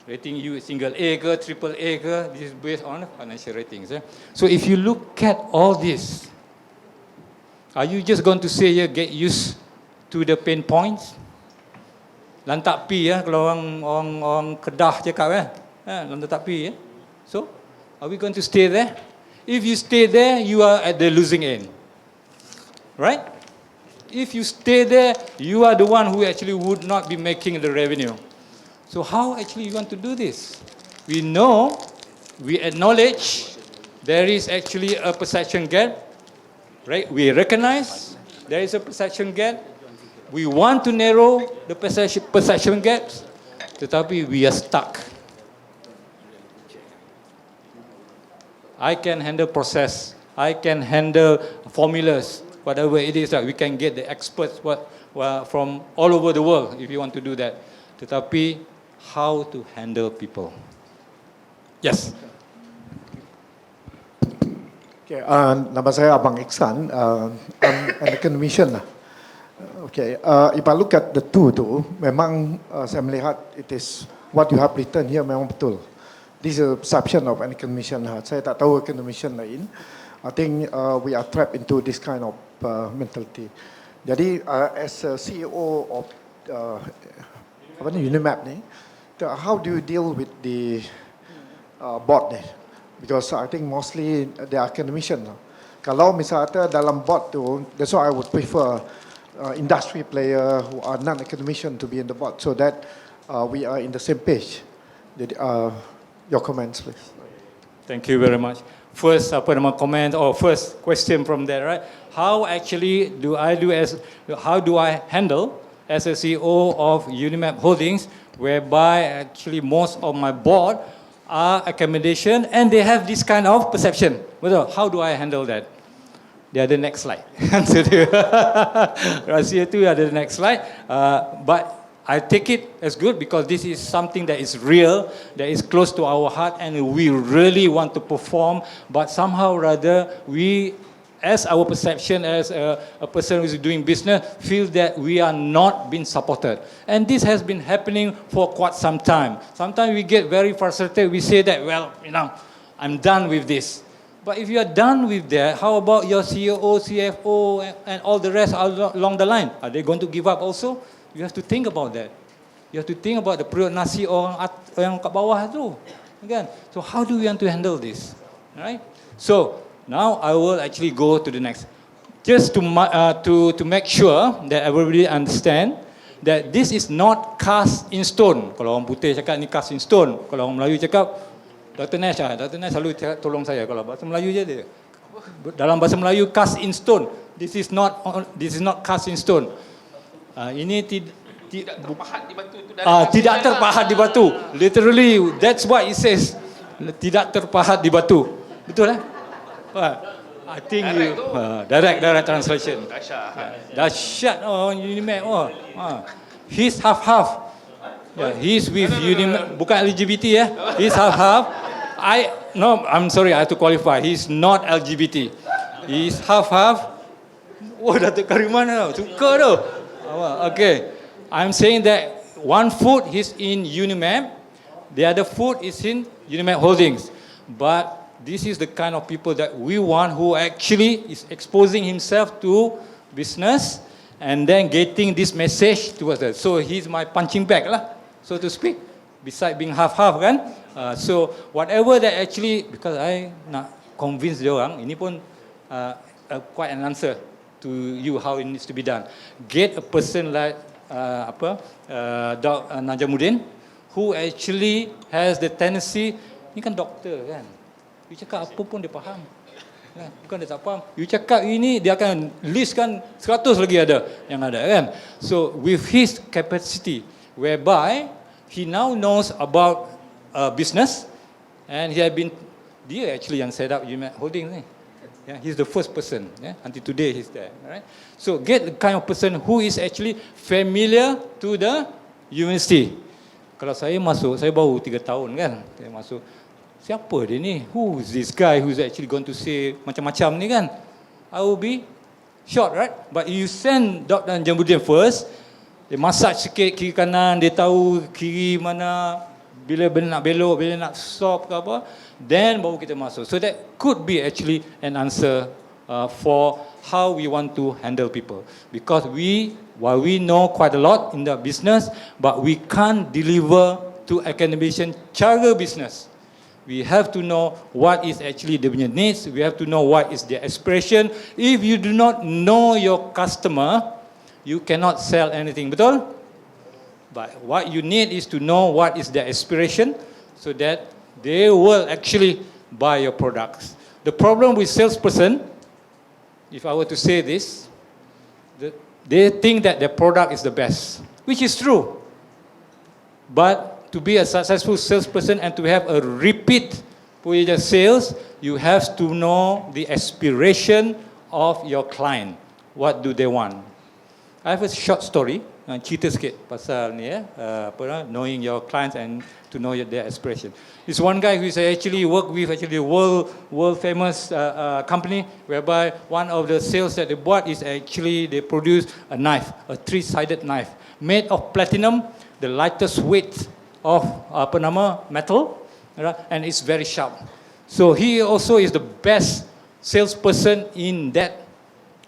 Rating you single A ke, triple A ke, this is based on financial ratings. So if you look at all this, are you just going to say get used to the pain points? Lantak pi kalau orang Kedah cakap lantak pi So, are we going to stay there? If you stay there, you are at the losing end. Right? If you stay there, you are the one who actually would not be making the revenue. So how actually you want to do this? We know, we acknowledge there is actually a perception gap, right? We recognize there is a perception gap. We want to narrow the perception gaps, tetapi we are stuck. I can handle process. I can handle formulas, whatever it is that we can get the experts from all over the world if you want to do that. Tetapi how to handle people. Yes. Okay, nama saya Abang Iksan. I'm an academician lah. Okay, if I look at the two tu, memang saya melihat it is what you have written here memang betul. This is a perception of an academician. Saya tak tahu academician lain. I think we are trapped into this kind of mentality. Jadi as a CEO of UNIMAP ni, how do you deal with the board ni? Because I think mostly they are academician. Kalau misalnya dalam board tu, that's why I would prefer industry player who are non-academician to be in the board, so that we are in the same page. Jadi, your comments, please. Thank you very much. First, comment or first question from there, right? How actually how do I handle as a CEO of UNIMAP Holdings, whereby actually most of my board are accommodation and they have this kind of perception? Well, how do I handle that? They are the next slide. Rahsia tu ada the next slide. But I take it as good because this is something that is real, that is close to our heart, and we really want to perform. But somehow rather, we, as our perception as a person who is doing business, feel that we are not being supported. And this has been happening for quite some time. Sometimes we get very frustrated. We say that, well, I'm done with this. But if you are done with that, how about your CEO, CFO, and all the rest along the line? Are they going to give up also? You have to think about that. You have to think about the periuk nasi orang yang kat bawah tu. Kan? So how do we want to handle this? Right? So now I will actually go to the next. Just to make sure that everybody understand that this is not cast in stone. Kalau orang putih cakap ni cast in stone. Kalau orang Melayu cakap, Dr. Nash selalu tolong saya kalau bahasa Melayu je dia. Dalam bahasa Melayu cast in stone. This is not cast in stone. Ini tidak terpahat di batu tu. Tidak terpahat di batu. Literally, that's what it says. Tidak terpahat di batu. Betul I think direct translation. Dahsyat. UNIMAP. He's half-half. Yeah, he's with UNIMAP. Bukan LGBT He's half-half. I'm sorry, I have to qualify. He's not LGBT. He's half-half. Datuk Karimana suka tu. Okay, I'm saying that one foot is in UNIMAP, the other foot is in UNIMAP Holdings. But this is the kind of people that we want, who actually is exposing himself to business and then getting this message towards us. So he's my punching bag lah, so to speak, beside being half-half kan. So whatever that actually, because I nak convince dia orang, ini pun quite an answer to you how it needs to be done. Get a person like Dr. Najamuddin, who actually has the tendency, ni kan doktor kan, you cakap apa pun dia faham kan? Bukan dia tak faham, you cakap ini dia akan list kan 100 lagi ada yang ada kan. So with his capacity, whereby he now knows about business, and dia actually yang set up UNIMAP Holdings ni. Yeah, he's the first person. Yeah, until today he's there. Right? So get the kind of person who is actually familiar to the university. Kalau saya masuk, saya baru 3 tahun kan. Saya masuk, siapa dia ni? Who is this guy who's actually going to say macam-macam ni kan? I will be shocked, right? But you send Dr. Najamuddin first, dia masak sikit kiri kanan, dia tahu kiri mana, bila nak belok, bila nak stop ke apa, then baru kita masuk. So that could be actually an answer for how we want to handle people. Because while we know quite a lot in the business, but we can't deliver to academician cara business. We have to know what is actually the needs. We have to know what is their aspiration. If you do not know your customer, you cannot sell anything. Betul? But what you need is to know what is their aspiration, so that they will actually buy your products. The problem with salesperson, if I were to say this, they think that their product is the best, which is true. But to be a successful salesperson and to have a repeat sales, you have to know the aspiration of your client. What do they want? I have a short story, cerita sikit pasal ni knowing your clients and to know their aspiration. This one guy who is actually work with actually world famous company, whereby one of the sales that they bought is actually they produce a knife, a 3-sided knife made of platinum, the lightest weight of metal, right? And it's very sharp. So he also is the best salesperson in that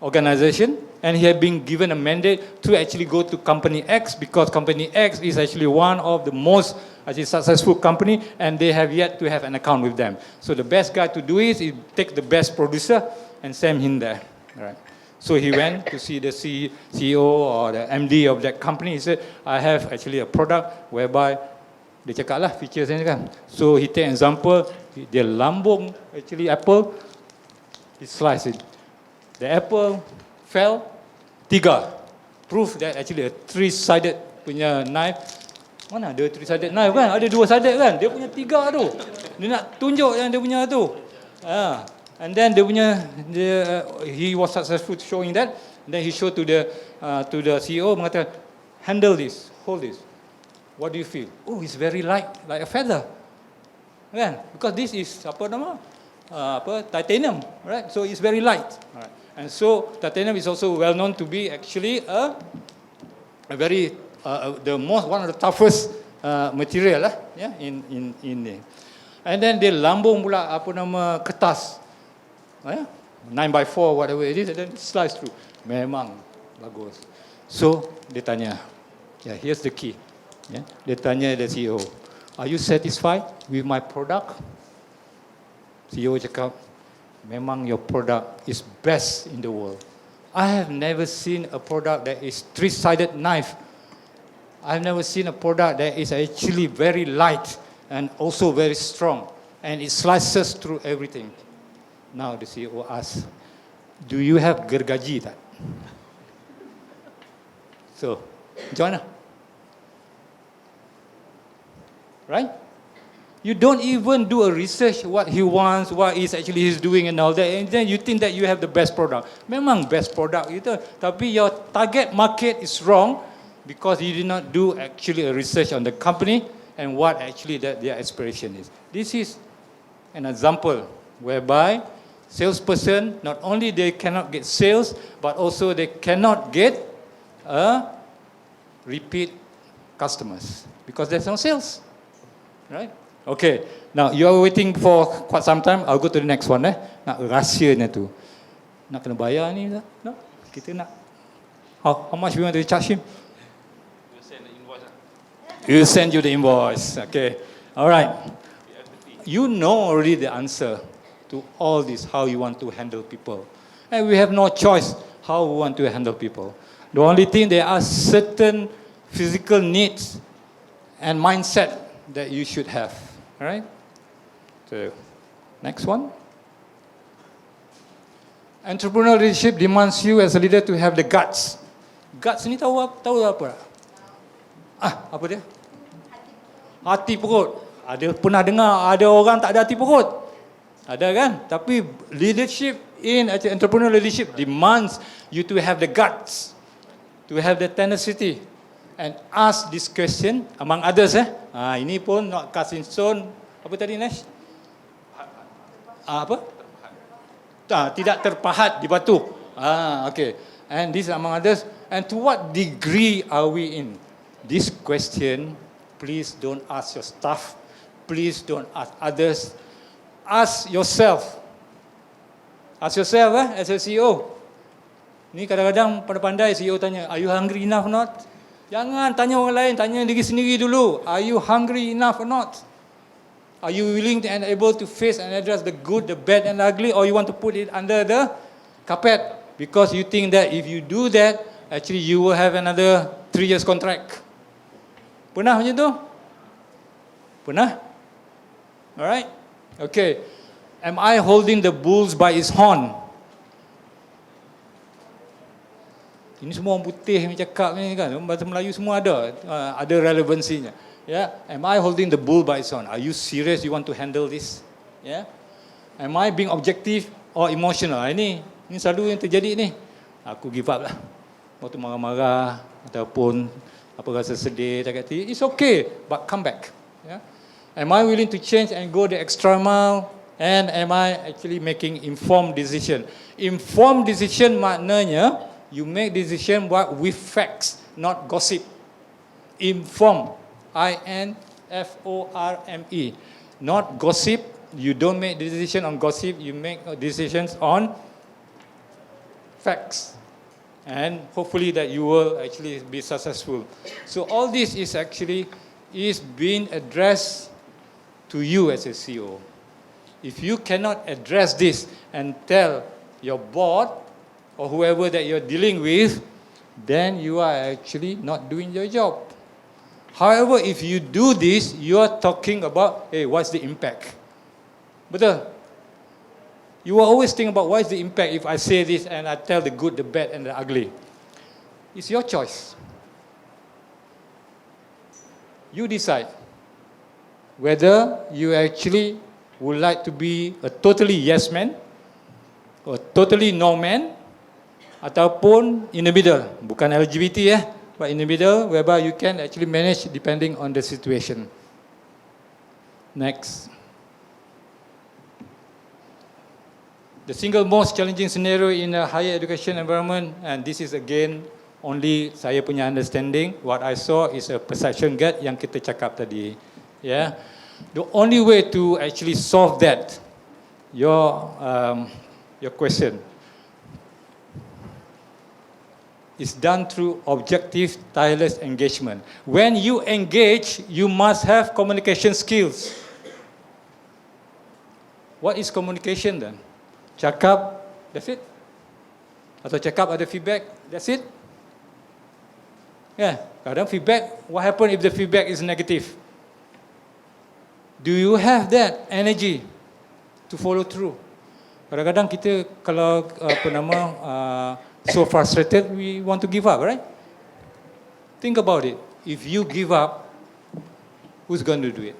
organization, and he had been given a mandate to actually go to company X, because company X is actually one of the most actually successful company, and they have yet to have an account with them. So the best guy to do is take the best producer and send him there. All right. So he went to see the CEO or the MD of that company. He said, I have actually a product whereby dia cakap lah features ni kan. So he take example, dia lambung actually apple, he slice it. The apple fell, 3. Proof that actually a 3-sided punya knife. Mana ada 3-sided knife kan? Ada 2-sided kan? Dia punya 3 tu. Dia nak tunjuk yang dia punya tu. And then he was successful showing that. And then he showed to the CEO, mengatakan, handle this, hold this. What do you feel? Oh, it's very light, like a feather. Kan? Because this is titanium, right? So it's very light. Right. And so titanium is also well known to be actually a very one of the toughest material in there. And then they lambung pula kertas, 9x4 whatever it is, and then slice through. Memang bagus. So dia tanya, here's the key. Dia tanya the CEO, are you satisfied with my product? CEO cakap, memang your product is best in the world. I have never seen a product that is 3-sided knife. I've never seen a product that is actually very light and also very strong, and it slices through everything. Now the CEO asks, do you have gergaji tak? So, macam mana? Right? You don't even do a research what he wants, what is actually he's doing and all that, and then you think that you have the best product. Memang best product itu, tapi your target market is wrong because you did not do actually a research on the company and what actually their aspiration is. This is an example whereby salesperson, not only they cannot get sales, but also they cannot get repeat customers because there's no sales, right? Okay, now you are waiting for quite some time. I'll go to the next one. Nak rahsianya tu. Nak kena bayar ni tak? No? Kita nak. How much we want to charge him? We'll send the invoice. He'll send you the invoice. Okay. All right. You know already the answer to all this, how you want to handle people. And we have no choice how we want to handle people. The only thing, there are certain physical needs and mindset that you should have. All right? So, next one. Entrepreneurial leadership demands you as a leader to have the guts. Guts ni tahu apa? Apa dia? Hati perut. Ada pernah dengar ada orang tak ada hati perut? Ada kan? Tapi leadership in entrepreneurial leadership demands you to have the guts, to have the tenacity, and ask this question among others. Ini pun not cast in stone. Apa tadi, Nash? Apa? Tidak terpahat di batu. Okay. And this among others. And to what degree are we in? This question, please don't ask your staff. Please don't ask others. Ask yourself. Ask yourself as a CEO. Ni kadang-kadang pandai-pandai CEO tanya, are you hungry enough or not? Jangan tanya orang lain, tanya diri sendiri dulu. Are you hungry enough or not? Are you willing and able to face and address the good, the bad and the ugly, or you want to put it under the carpet? Because you think that if you do that, actually you will have another 3 years contract. Pernah macam tu? Pernah? Alright? Okay. Am I holding the bulls by its horn? Ini semua orang putih yang cakap ni kan, bahasa Melayu semua ada relevansinya. Am I holding the bull by its horn? Are you serious you want to handle this? Am I being objective or emotional? Ini selalu yang terjadi ni. Aku give up lah. waktu marah-marah ataupun apa rasa sedih, tak hati, it's okay, but come back. Yeah? Am I willing to change and go the extra mile? And am I actually making informed decision? Informed decision maknanya you make decision with facts, not gossip. Inform, INFORME, not gossip. You don't make decision on gossip, you make decisions on facts. And hopefully that you will actually be successful. So all this is actually being addressed to you as a CEO. If you cannot address this and tell your board or whoever that you're dealing with, then you are actually not doing your job. However, if you do this, you are talking about, hey, what's the impact? Betul? You will always think about what is the impact if I say this and I tell the good, the bad, and the ugly. It's your choice. You decide whether you actually would like to be a totally yes man, or totally no man, ataupun in the middle. Bukan LGBT but in the middle, whereby you can actually manage depending on the situation. Next. The single most challenging scenario in a higher education environment, and this is again only saya punya understanding, what I saw is a perception gap yang kita cakap tadi. Yeah. The only way to actually solve that, your question, is done through objective, tireless engagement. When you engage, you must have communication skills. What is communication then? Cakap, that's it? Atau cakap ada feedback, that's it? Yeah, kadang feedback, what happen if the feedback is negative? Do you have that energy to follow through? Kadang-kadang kita kalau so frustrated, we want to give up, right? Think about it. If you give up, who's going to do it?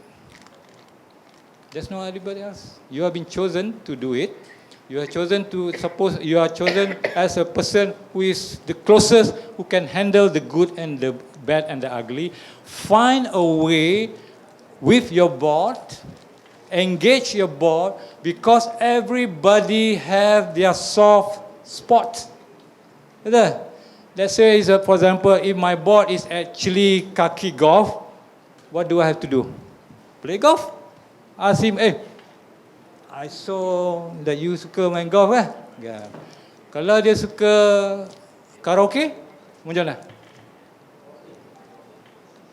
There's no anybody else. You have been chosen to do it. You are chosen as a person who is the closest, who can handle the good and the bad and the ugly. Find a way with your board, engage your board, because everybody have their soft spot. Let's say, for example, if my board is actually kaki golf, what do I have to do? Play golf? Ask him, I saw that you suka main golf Yeah. Kalau dia suka karaoke, macam mana?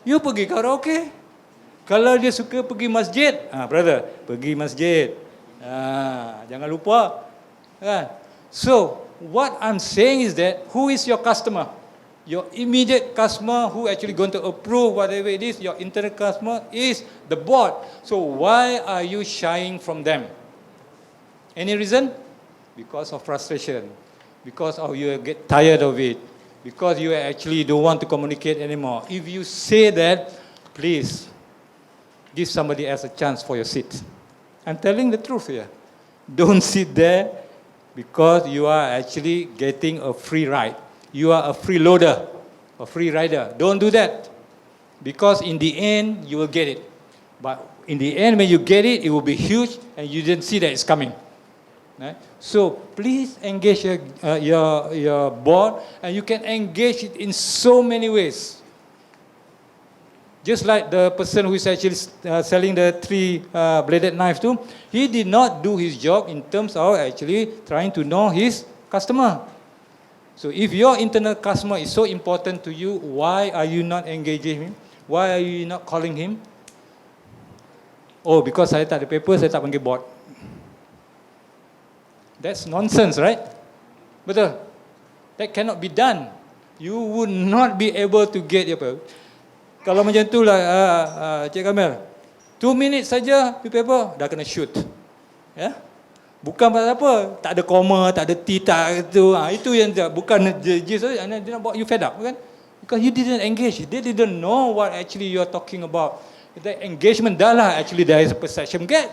You pergi karaoke. Kalau dia suka pergi masjid, brother, pergi masjid. Jangan lupa. Kan? So, what I'm saying is that, who is your customer? Your immediate customer who actually going to approve whatever it is, your internal customer is the board. So, why are you shying from them? Any reason? Because of frustration. Because you get tired of it. Because you actually don't want to communicate anymore. If you say that, please, give somebody else a chance for your seat. I'm telling the truth here. Don't sit there because you are actually getting a free ride. You are a freeloader, a free rider. Don't do that. Because in the end, you will get it. But in the end, when you get it, it will be huge and you didn't see that it's coming. Right? So please engage your board, and you can engage it in so many ways. Just like the person who is actually selling the three-bladed knife too, he did not do his job in terms of actually trying to know his customer. So if your internal customer is so important to you, why are you not engaging him? Why are you not calling him? Oh, because saya tak ada paper, saya tak panggil board. That's nonsense, right? Betul? That cannot be done. You would not be able to get your paper. Kalau macam tu lah, Cik Kamil, 2 minutes saja paper dah kena shoot. Ya? Bukan pasal apa, tak ada koma, tak ada T, tak itu. Itu yang bukan just dia nak buat you fed up, kan? Because you didn't engage. They didn't know what actually you are talking about. The engagement dah lah actually there is a perception gap.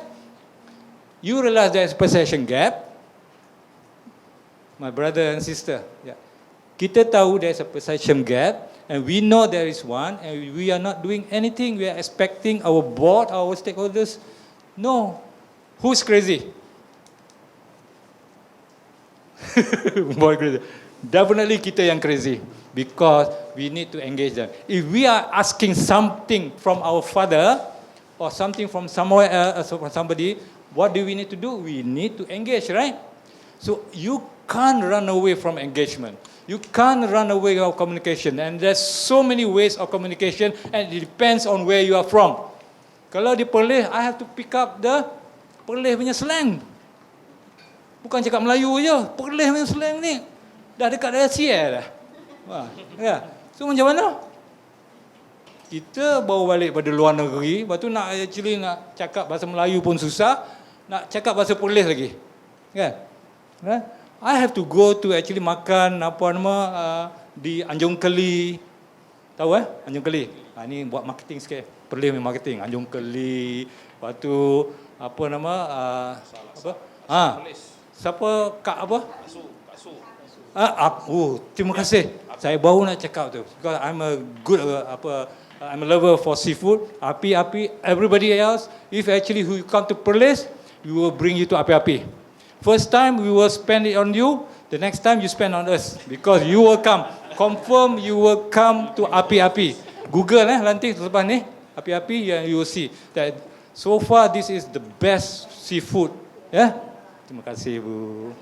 You realize there is a perception gap, my brother and sister. Yeah. Kita tahu there's a perception gap, and we know there is one, and we are not doing anything. We are expecting our board, our stakeholders. No. Who's crazy? Boy crazy. Definitely kita yang crazy, because we need to engage them. If we are asking something from our father or something from somewhere else, from somebody, what do we need to do? We need to engage, right? So you can't run away from engagement. You can't run away from communication, and there's so many ways of communication, and it depends on where you are from. Kalau di Perlis, I have to pick up the Perlis punya slang. Bukan cakap Melayu je, Perlis punya slang ni dah dekat Asia dah. Wah, ya. So macam mana? Kita bawa balik pada luar negeri, lepas tu nak cakap bahasa Melayu pun susah, nak cakap bahasa Perlis lagi. Kan? I have to go to actually makan di Anjung Keli. Tahu Anjung Keli? Ini buat marketing sikit. Perlis punya marketing. Anjung Keli. Lepas tu siapa Kak apa? Terima kasih. Saya baru nak cakap tu. Because I'm a good I'm a lover for seafood. Api-api, everybody else, if actually who come to Perlis, we will bring you to api-api. First time we will spend it on you, the next time you spend on us, because you will come. Confirm you will come to api-api. Google nanti selepas ni, api-api, you will see that so far this is the best seafood. Terima kasih Bu.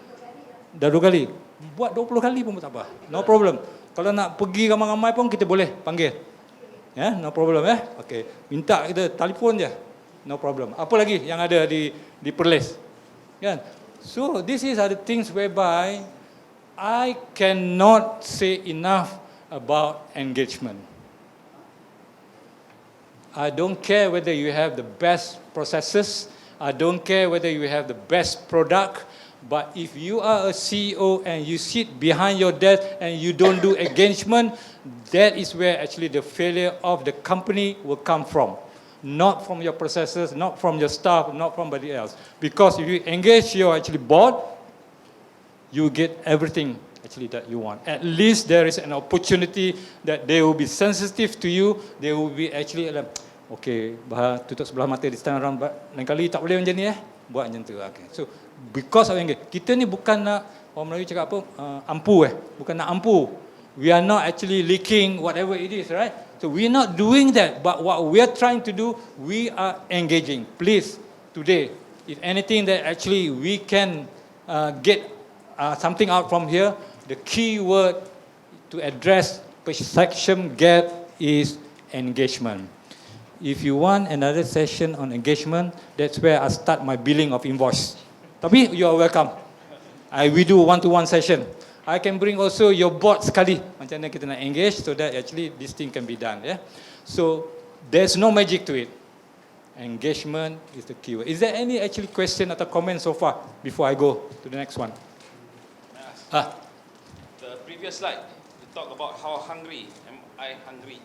Dah 2 kali. Buat 20 kali pun tak apa. No problem. Kalau nak pergi ramai-ramai pun kita boleh panggil. No problem Okay. Minta kita telefon je. No problem. Apa lagi yang ada di Perlis? Kan? So these are the things whereby I cannot say enough about engagement. I don't care whether you have the best processes, I don't care whether you have the best product, but if you are a CEO and you sit behind your desk and you don't do engagement, that is where actually the failure of the company will come from. Not from your processes, not from your staff, not from somebody else. Because if you engage your actually board, you get everything actually that you want. At least there is an opportunity that they will be sensitive to you. They will be actually okay, tutup sebelah mata di stand around, lain kali tak boleh macam ni buat macam tu. Okay. So because of engage, kita ni bukan nak, orang Melayu cakap apa, ampu bukan nak ampu. We are not actually leaking whatever it is, right? So we're not doing that, but what we are trying to do, we are engaging. Please, today, if anything that actually we can get something out from here, the key word to address perception gap is engagement. If you want another session on engagement, that's where I start my billing of invoice. Tapi you are welcome. We do one-to-one session. I can bring also your board sekali. Macam mana kita nak engage so that actually this thing can be done. So there's no magic to it. Engagement is the keyword. Is there any actually question or comment so far before I go to the next one? The previous slide, you talk about how hungry am I hungry?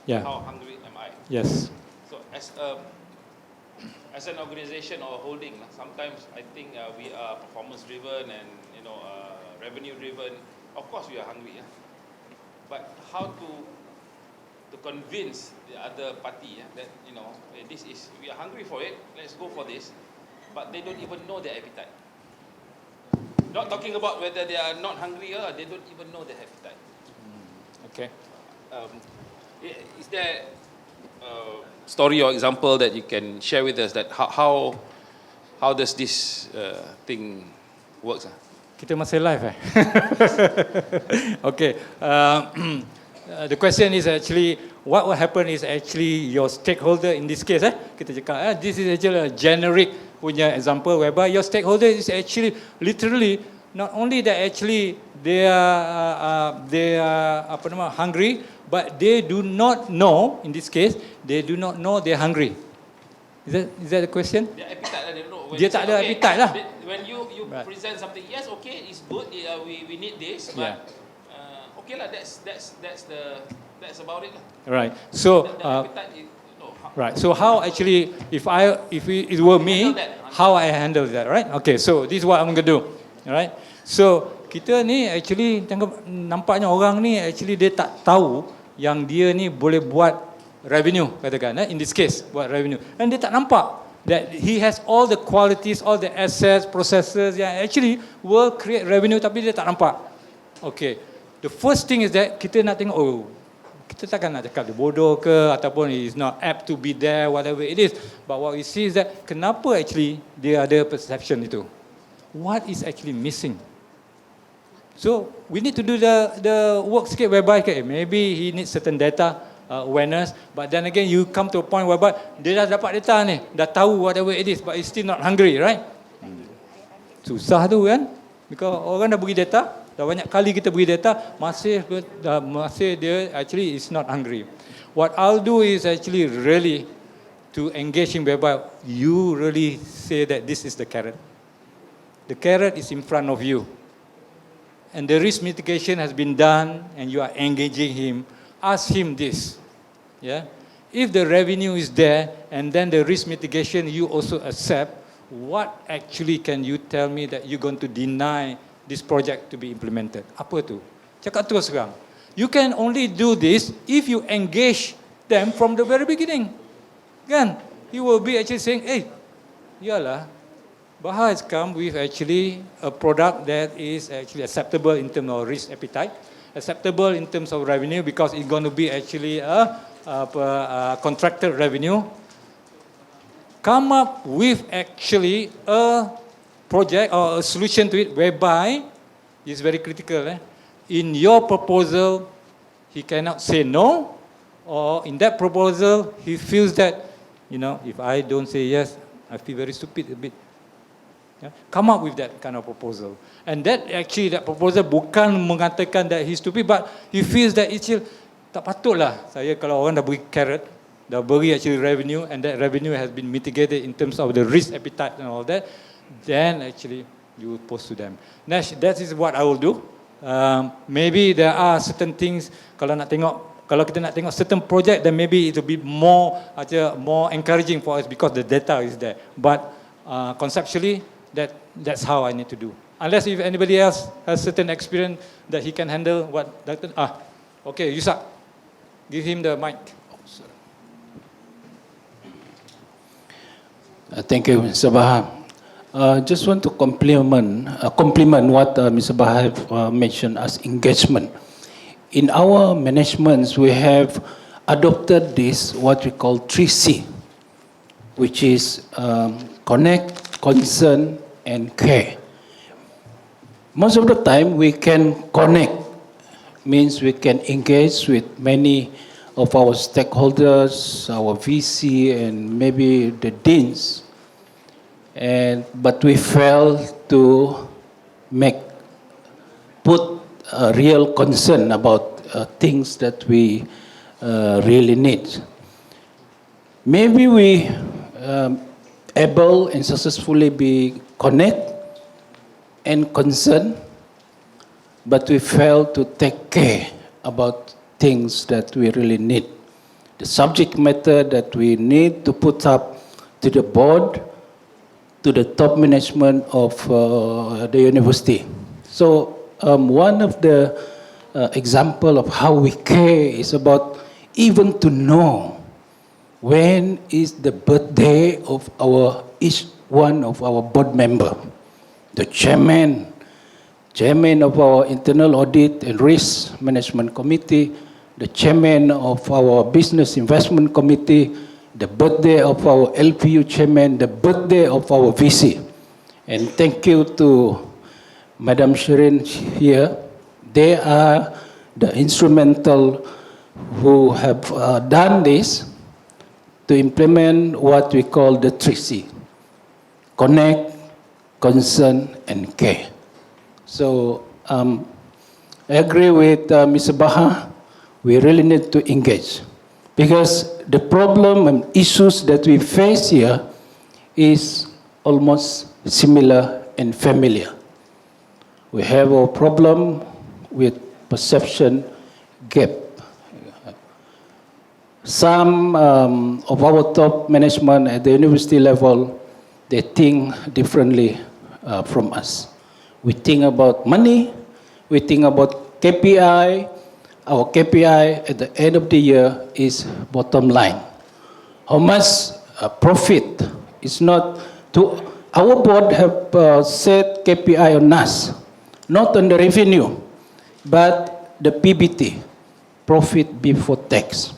Yeah. How hungry am I? Yes. So as an organization or holding, sometimes I think we are performance driven and revenue driven. Of course we are hungry, but how to convince the other party that this is, we are hungry for it, let's go for this, but they don't even know their appetite. Not talking about whether they are not hungry or they don't even know their appetite. Okay. Is there a story or example that you can share with us that how does this thing works? Kita masih live Okay. The question is actually, what will happen is actually your stakeholder in this case, kita cakap, this is actually a generic punya example whereby your stakeholder is actually literally not only that actually they are hungry, but they do not know, in this case, they do not know they're hungry. Is that the question? Their appetite, they don't know. Dia tak ada appetite lah. When you present something, yes, okay, it's good, we need this, but okay lah, that's about it lah. Right. So the appetite is, right. So how actually, if it were me, how I handle that, right? Okay. So this is what I'm going to do. All right. So kita ni actually nampaknya orang ni actually dia tak tahu yang dia ni boleh buat revenue, katakan in this case buat revenue, and dia tak nampak that he has all the qualities, all the assets, processes yang actually will create revenue, tapi dia tak nampak. Okay, the first thing is that kita nak tengok, kita takkan nak cakap dia bodoh ke ataupun he is not apt to be there, whatever it is, but what we see is that kenapa actually dia ada perception itu, what is actually missing. So we need to do the work sikit whereby maybe he needs certain data awareness, but then again you come to a point whereby dia dah dapat data ni, dah tahu whatever it is, but he's still not hungry, right? Susah tu kan, because orang dah bagi data, dah banyak kali kita bagi data, masih dia actually is not hungry. What I'll do is actually really to engage him whereby you really say that this is the carrot. The carrot is in front of you, and the risk mitigation has been done, and you are engaging him. Ask him this, yeah. If the revenue is there, and then the risk mitigation you also accept, what actually can you tell me that you're going to deny this project to be implemented? Apa tu? Cakap terus sekarang. You can only do this if you engage them from the very beginning. Kan? He will be actually saying, yalah, Baha has come with actually a product that is actually acceptable in terms of risk appetite, acceptable in terms of revenue because it's going to be actually a contracted revenue. Come up with actually a project or a solution to it whereby it's very critical. In your proposal, he cannot say no, or in that proposal, he feels that, if I don't say yes, I feel very stupid a bit. Yeah? Come up with that kind of proposal. And that proposal bukan mengatakan that he's stupid, but he feels that it's tak patutlah saya kalau orang dah beri carrot, dah beri actually revenue, and that revenue has been mitigated in terms of the risk appetite and all that, then actually you post to them. That is what I will do. Maybe there are certain things, kalau kita nak tengok certain project, then maybe it will be more encouraging for us because the data is there. But conceptually, that's how I need to do. Unless if anybody else has certain experience that he can handle what Dr. Okay, Yusak, give him the mic. Thank you, Mr. Baha. Just want to compliment what Mr. Baha have mentioned as engagement. In our managements, we have adopted this, what we call 3C, which is connect, concern, and care. Most of the time, we can connect, means we can engage with many of our stakeholders, our VC, and maybe the deans. But we fail to put a real concern about things that we really need. Maybe we able and successfully be connect and concern, but we fail to take care about things that we really need. The subject matter that we need to put up to the board, to the top management of the university. So one of the example of how we care is about even to know when is the birthday of each one of our board member, the chairman of our internal audit and risk management committee, the chairman of our business investment committee, the birthday of our LPU chairman, the birthday of our VC. And thank you to Madam Shirin here. They are the instrumental who have done this to implement what we call the 3C: connect, concern, and care. So I agree with Mr. Baha. We really need to engage, because the problem and issues that we face here is almost similar and familiar. We have a problem with perception gap. Some of our top management at the university level, they think differently from us. We think about money, we think about KPI. Our KPI at the end of the year is bottom line. How much profit is not to our board have set KPI on us, not on the revenue, but the PBT, profit before tax.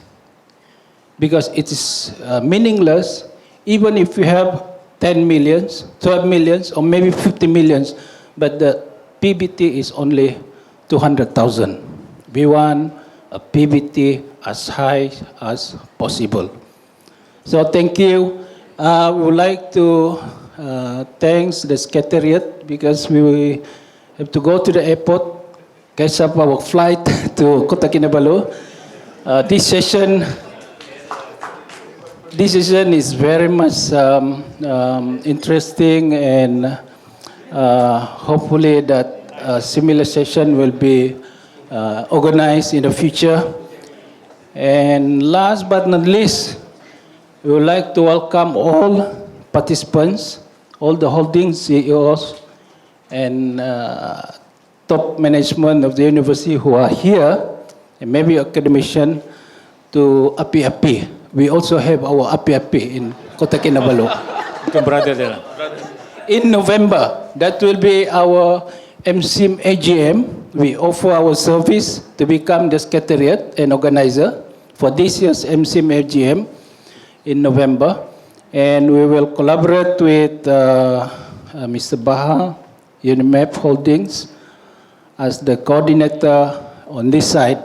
Because it is meaningless even if you have 10 millions, 12 millions, or maybe 50 millions, but the PBT is only 200,000. We want a PBT as high as possible. So thank you. We would like to thank the Secretariat because we have to go to the airport, catch up our flight to Kota Kinabalu. This session is very much interesting, and hopefully that similar session will be organized in the future. And last but not least, we would like to welcome all participants, all the holding CEOs and top management of the university who are here, and maybe academician, to AKEPT. We also have our AKEPT in Kota Kinabalu. Brother there. In November, that will be our MSIM AGM. We offer our service to become the secretariat and organizer for this year's MSIM AGM in November. And we will collaborate with Mr. Baha, Unimap Holdings, as the coordinator on this side,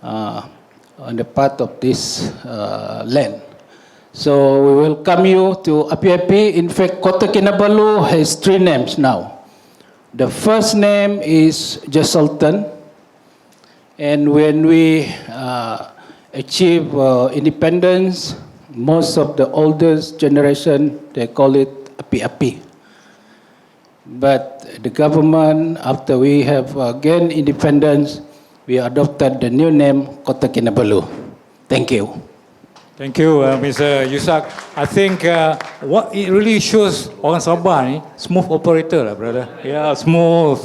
on the part of this land. So we welcome you to AKEPT. In fact, Kota Kinabalu has 3 names now. The first name is Sultan, and when we achieve independence, most of the oldest generation, they call it AKEPT. But the government, after we have gained independence, we adopted the new name Kota Kinabalu. Thank you. Thank you, Mr. Yusak. I think what it really shows orang Sabah ni, smooth operator lah, brother. Yeah, smooth.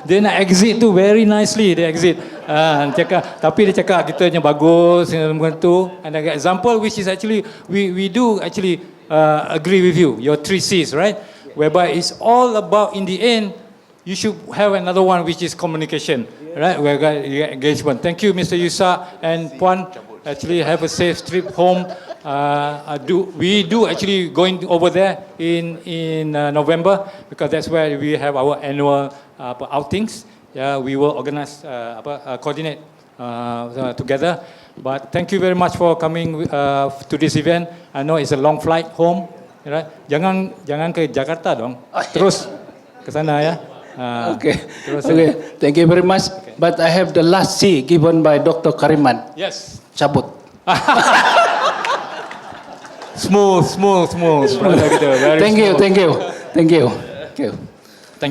Dia nak exit tu very nicely, dia exit. Tapi dia cakap kita nya bagus, tu. And an example which is actually, we do actually agree with you, your 3 C's, right? Whereby it's all about, in the end, you should have another one which is communication, right? Where engagement. Thank you, Mr. Yusak and Puan. Actually, have a safe trip home. We do actually going over there in November, because that's where we have our annual outings. Yeah, we will organize, coordinate together. But thank you very much for coming to this event. I know it's a long flight home. Right? Jangan ke Jakarta dong. Terus ke sana ya. Okay. Thank you very much. Okay. But I have the last C given by Dr. Kariman. Yes. Cabut. Smooth. Thank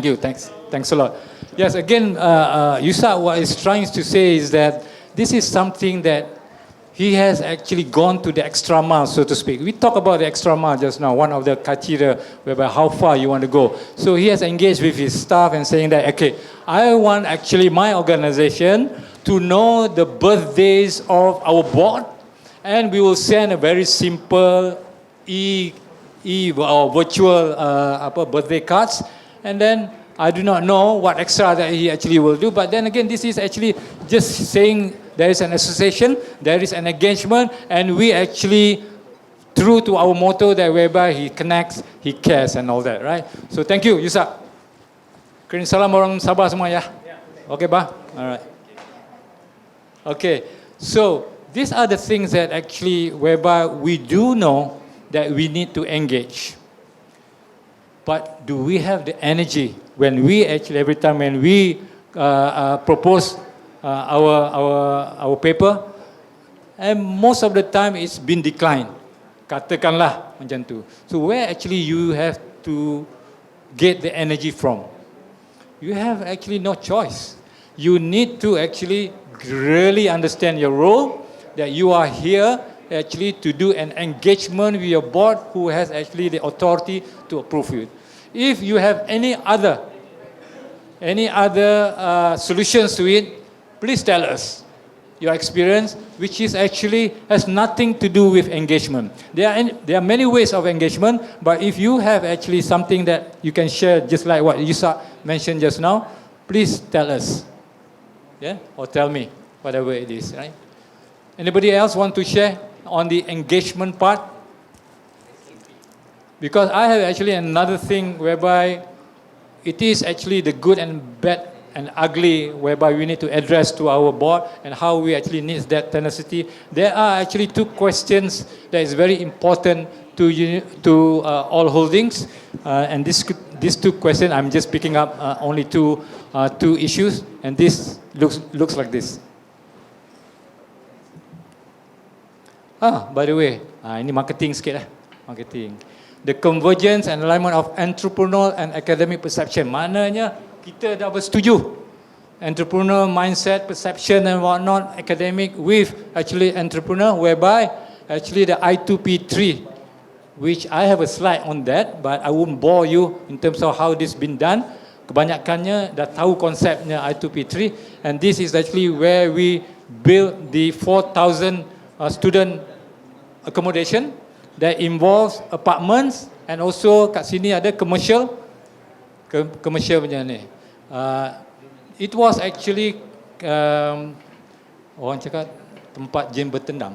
you. Thanks a lot. Yes, again, Yusak, what he's trying to say is that this is something that he has actually gone to the extra mile, so to speak. We talked about the extra mile just now, one of the criteria whereby how far you want to go. So he has engaged with his staff and saying that, okay, I want actually my organization to know the birthdays of our board, and we will send a very simple or virtual birthday cards, and then I do not know what extra that he actually will do, but then again, this is actually just saying there is an association, there is an engagement, and we actually, true to our motto that whereby he connects, he cares and all that, right? So thank you, Yusak. Kirim salam orang Sabah semua ya. Okay, Bah? All right. Okay, so these are the things that actually whereby we do know that we need to engage. But do we have the energy when we actually, every time when we propose our paper, and most of the time it's been declined. Katakanlah macam tu. So where actually you have to get the energy from? You have actually no choice. You need to actually really understand your role, that you are here actually to do an engagement with your board who has actually the authority to approve you. If you have any other any other solutions to it, please tell us your experience, which is actually has nothing to do with engagement. There are many ways of engagement, but if you have actually something that you can share, just like what Yusa mentioned just now, please tell us, yeah, or tell me, whatever it is, right? Anybody else want to share on the engagement part? Because I have actually another thing whereby it is actually the good and bad and ugly, whereby we need to address to our board and how we actually need that tenacity. There are actually two questions that is very important to all holdings, and these two questions, I'm just picking up only two issues, and this looks like this. By the way, ini marketing sikit lah, marketing. The convergence and alignment of entrepreneurial and academic perception. Maknanya kita dah bersetuju entrepreneur mindset, perception and whatnot, academic with actually entrepreneur, whereby actually the I2P3, which I have a slide on that, but I won't bore you in terms of how this been done. Kebanyakannya dah tahu konsepnya I2P3, and this is actually where we build the 4,000 student accommodation that involves apartments and also kat sini ada commercial punya ni. It was actually orang cakap tempat gym bertendang.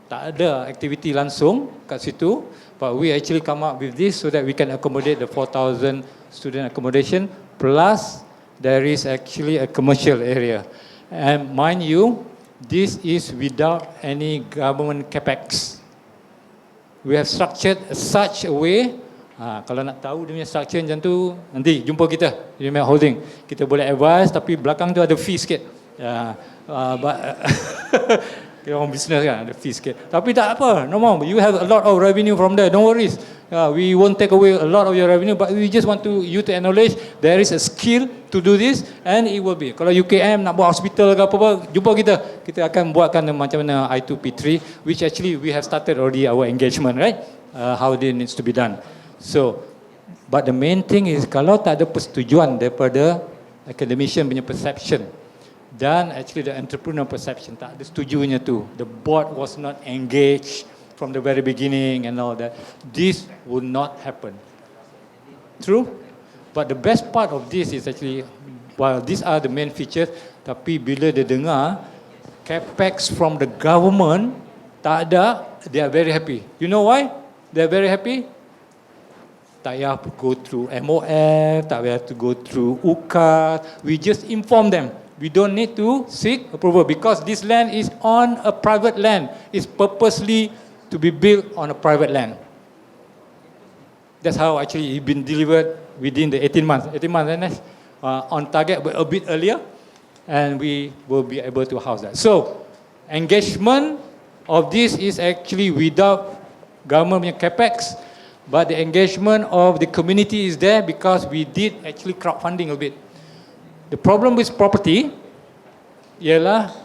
Tak ada aktiviti langsung kat situ, but we actually come up with this so that we can accommodate the 4,000 student accommodation, plus there is actually a commercial area. And mind you, this is without any government capex. We have structured such a way, kalau nak tahu dia punya structure macam tu, nanti jumpa kita di Unimap Holding. Kita boleh advise, tapi belakang tu ada fee sikit. Kita orang business kan, ada fee sikit. Tapi tak apa, no more. You have a lot of revenue from there, no worries. We won't take away a lot of your revenue, but we just want you to acknowledge there is a skill to do this, and it will be. Kalau UKM nak buat hospital ke apa-apa, jumpa kita. Kita akan buatkan macam mana I2P3, which actually we have started already our engagement, right? How it needs to be done. So, but the main thing is kalau tak ada persetujuan daripada academician punya perception dan actually the entrepreneur perception, tak ada setujunya tu, the board was not engaged from the very beginning and all that, this would not happen. True? But the best part of this is actually, while these are the main features, tapi bila dia dengar capex from the government tak ada, they are very happy. You know why they are very happy? Tak payah go through MOF, tak payah to go through UKAS. We just inform them. We don't need to seek approval because this land is on a private land. It's purposely to be built on a private land. That's how actually it's been delivered within the 18 months. 18 months, on target, but a bit earlier, and we will be able to house that. So, engagement of this is actually without government capex, but the engagement of the community is there because we did actually crowdfunding a bit. The problem with property ialah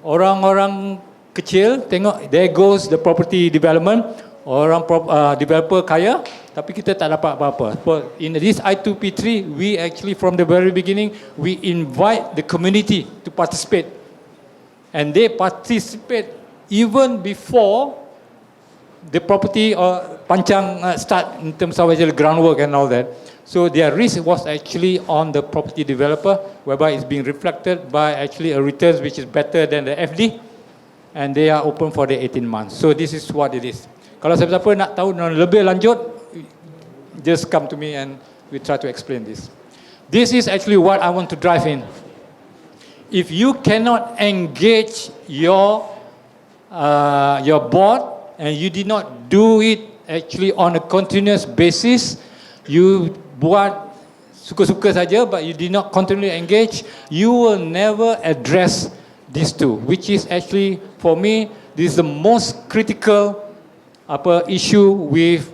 orang-orang kecil tengok there goes the property development, orang developer kaya, tapi kita tak dapat apa-apa. In this I2P3, we actually from the very beginning we invite the community to participate, and they participate even before the property or pancang start in terms of actually groundwork and all that. So their risk was actually on the property developer, whereby it's being reflected by actually a returns which is better than the FD, and they are open for the 18 months. So this is what it is. Kalau siapa-siapa nak tahu lebih lanjut, just come to me and we try to explain this. This is actually what I want to drive in. If you cannot engage your board and you did not do it actually on a continuous basis, you buat suka-suka saja, but you did not continually engage, you will never address these two, which is actually, for me, this is the most critical issue with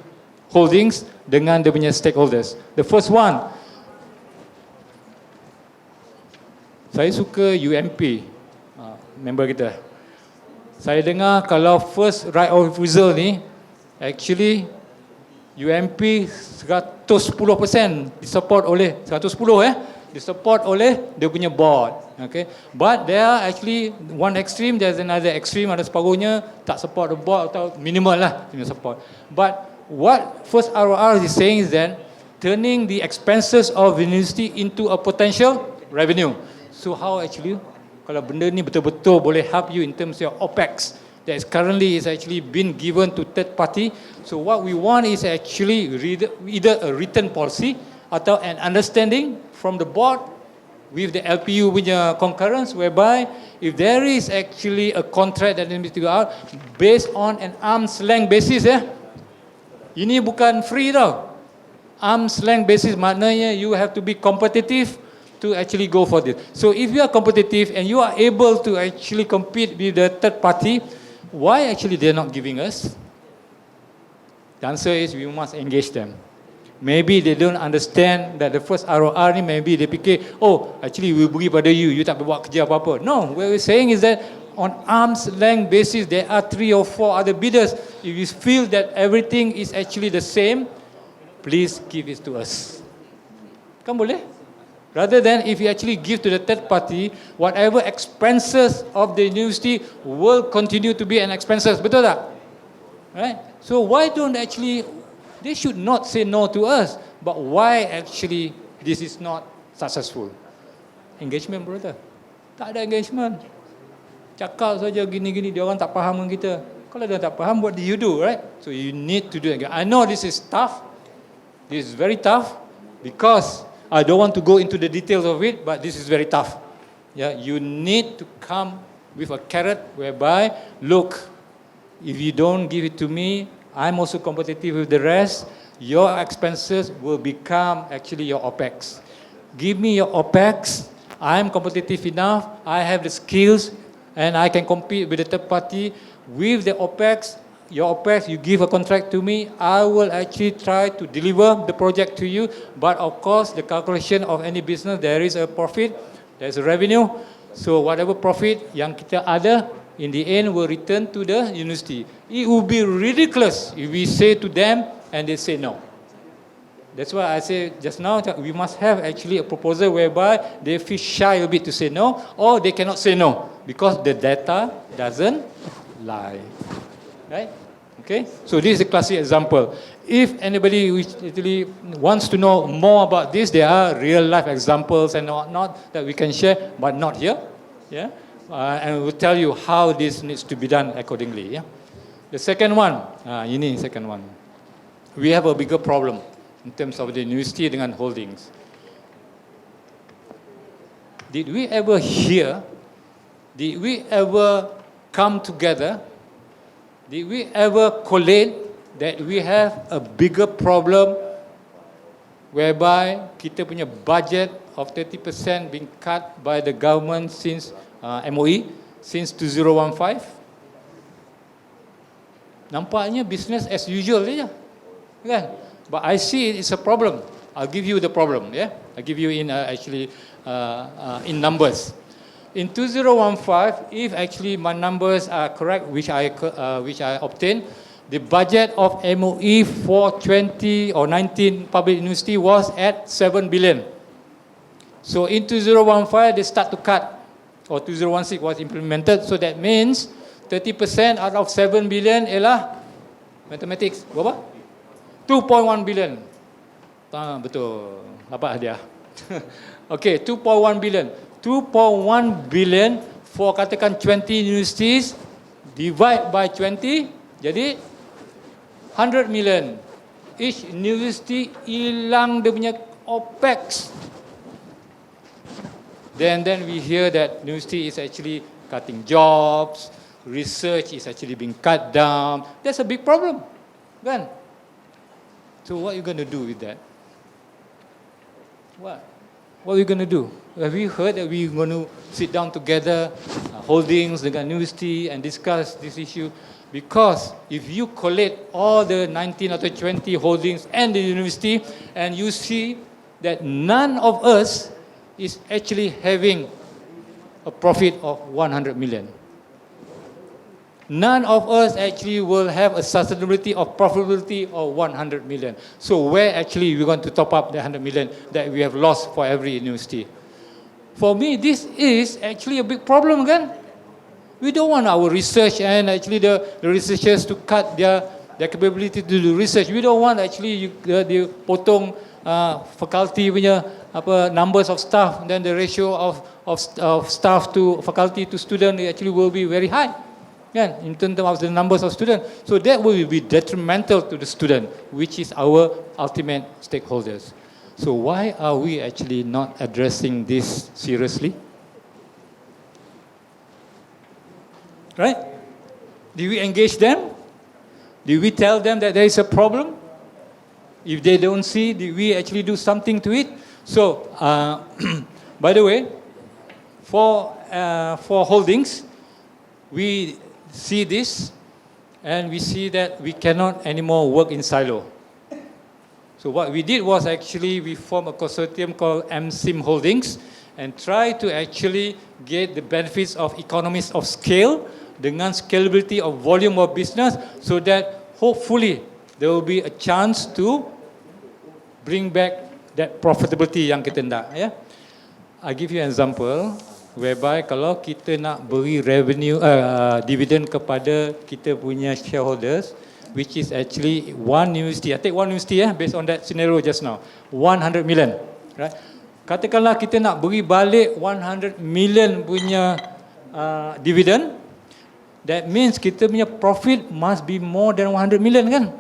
holdings dengan dia punya stakeholders. The first one, saya suka UMP, member kita. Saya dengar kalau first right of refusal ni, actually UMP 110% disupport oleh 110 disupport oleh dia punya board. Okay, but there are actually one extreme, there's another extreme, ada separuhnya tak support the board atau minimal lah punya support. But what first ROR is saying is that turning the expenses of university into a potential revenue. So how actually kalau benda ni betul-betul boleh help you in terms of OPEX that is currently is actually been given to third party. So what we want is actually either a written policy atau an understanding from the board with the LPU punya concurrence, whereby if there is actually a contract that needs to go out based on an arm's length basis, ini bukan free tau. Arm's length basis maknanya you have to be competitive to actually go for this. So if you are competitive and you are able to actually compete with the third party, why actually they are not giving us? The answer is we must engage them. Maybe they don't understand that the first ROR ni, maybe they fikir, oh actually we beri pada you, you tak buat kerja apa-apa. No, what we're saying is that on arm's length basis, there are 3 or 4 other bidders. If you feel that everything is actually the same, please give it to us. Kan boleh? Rather than if you actually give to the third party, whatever expenses of the university will continue to be an expenses. Betul tak? Right? So why don't actually, they should not say no to us, but why actually this is not successful? Engagement, brother. Tak ada engagement. Cakap saja gini-gini, dia orang tak faham dengan kita. Kalau dia tak faham, what do you do, right? So you need to do it. I know this is tough. This is very tough because I don't want to go into the details of it, but this is very tough. Yeah, you need to come with a carrot whereby, look, if you don't give it to me, I'm also competitive with the rest. Your expenses will become actually your OPEX. Give me your OPEX. I'm competitive enough. I have the skills, and I can compete with the third party. With the OPEX, your OPEX, you give a contract to me, I will actually try to deliver the project to you. But of course, the calculation of any business, there is a profit, there is a revenue. So whatever profit yang kita ada, in the end will return to the university. It would be ridiculous if we say to them and they say no. That's why I say just now, we must have actually a proposal whereby they feel shy a bit to say no, or they cannot say no because the data doesn't lie. Right? Okay? So this is a classic example. If anybody which actually wants to know more about this, there are real life examples and whatnot that we can share, but not here. Yeah? And we'll tell you how this needs to be done accordingly. Yeah? The second one, ini second one. We have a bigger problem in terms of the university dengan holdings. Did we ever hear, did we ever come together, did we ever collate that we have a bigger problem whereby kita punya budget of 30% being cut by the government since MOE, since 2015? Nampaknya business as usual saja. Kan? But I see it's a problem. I'll give you the problem. Yeah, I'll give you in actually in numbers. In 2015, if actually my numbers are correct, which I obtained, the budget of MOE for 20 or 19 public university was at 7 billion. So in 2015, they start to cut, or 2016 was implemented. So that means 30% out of 7 billion ialah mathematics berapa? 2.1 billion. Betul. Apa hadiah? Okay, 2.1 billion. 2.1 billion for katakan 20 universities, divide by 20, jadi 100 million. Each university hilang dia punya OPEX. Then we hear that university is actually cutting jobs, research is actually being cut down. That's a big problem, kan? So what are you going to do with that? What are we going to do? Have you heard that we're going to sit down together, holdings dengan university, and discuss this issue? Because if you collate all the 19 or 20 holdings and the university, and you see that none of us is actually having a profit of 100 million. none of us actually will have a sustainability of profitability of 100 million. So where actually we want to top up the 100 million that we have lost for every university? For me, this is actually a big problem again. We don't want our research and actually the researchers to cut their capability to do research. We don't want actually the potong faculty punya numbers of staff, then the ratio of staff to faculty to student actually will be very high. In terms of the numbers of students. So that will be detrimental to the student, which is our ultimate stakeholders. So why are we actually not addressing this seriously? Right? Do we engage them? Do we tell them that there is a problem? If they don't see, do we actually do something to it? So, by the way, for holdings, we see this, and we see that we cannot anymore work in silo. So what we did was actually we formed a consortium called MSIM Holdings and try to actually get the benefits of economies of scale dengan scalability of volume of business so that hopefully there will be a chance to bring back that profitability yang kita nak. I give you an example. Whereby kalau kita nak beri revenue dividend kepada kita punya shareholders, which is actually one university. I take one university based on that scenario just now. 100 million, right? Katakanlah kita nak beri balik 100 million punya dividend. That means kita punya profit must be more than 100 million kan?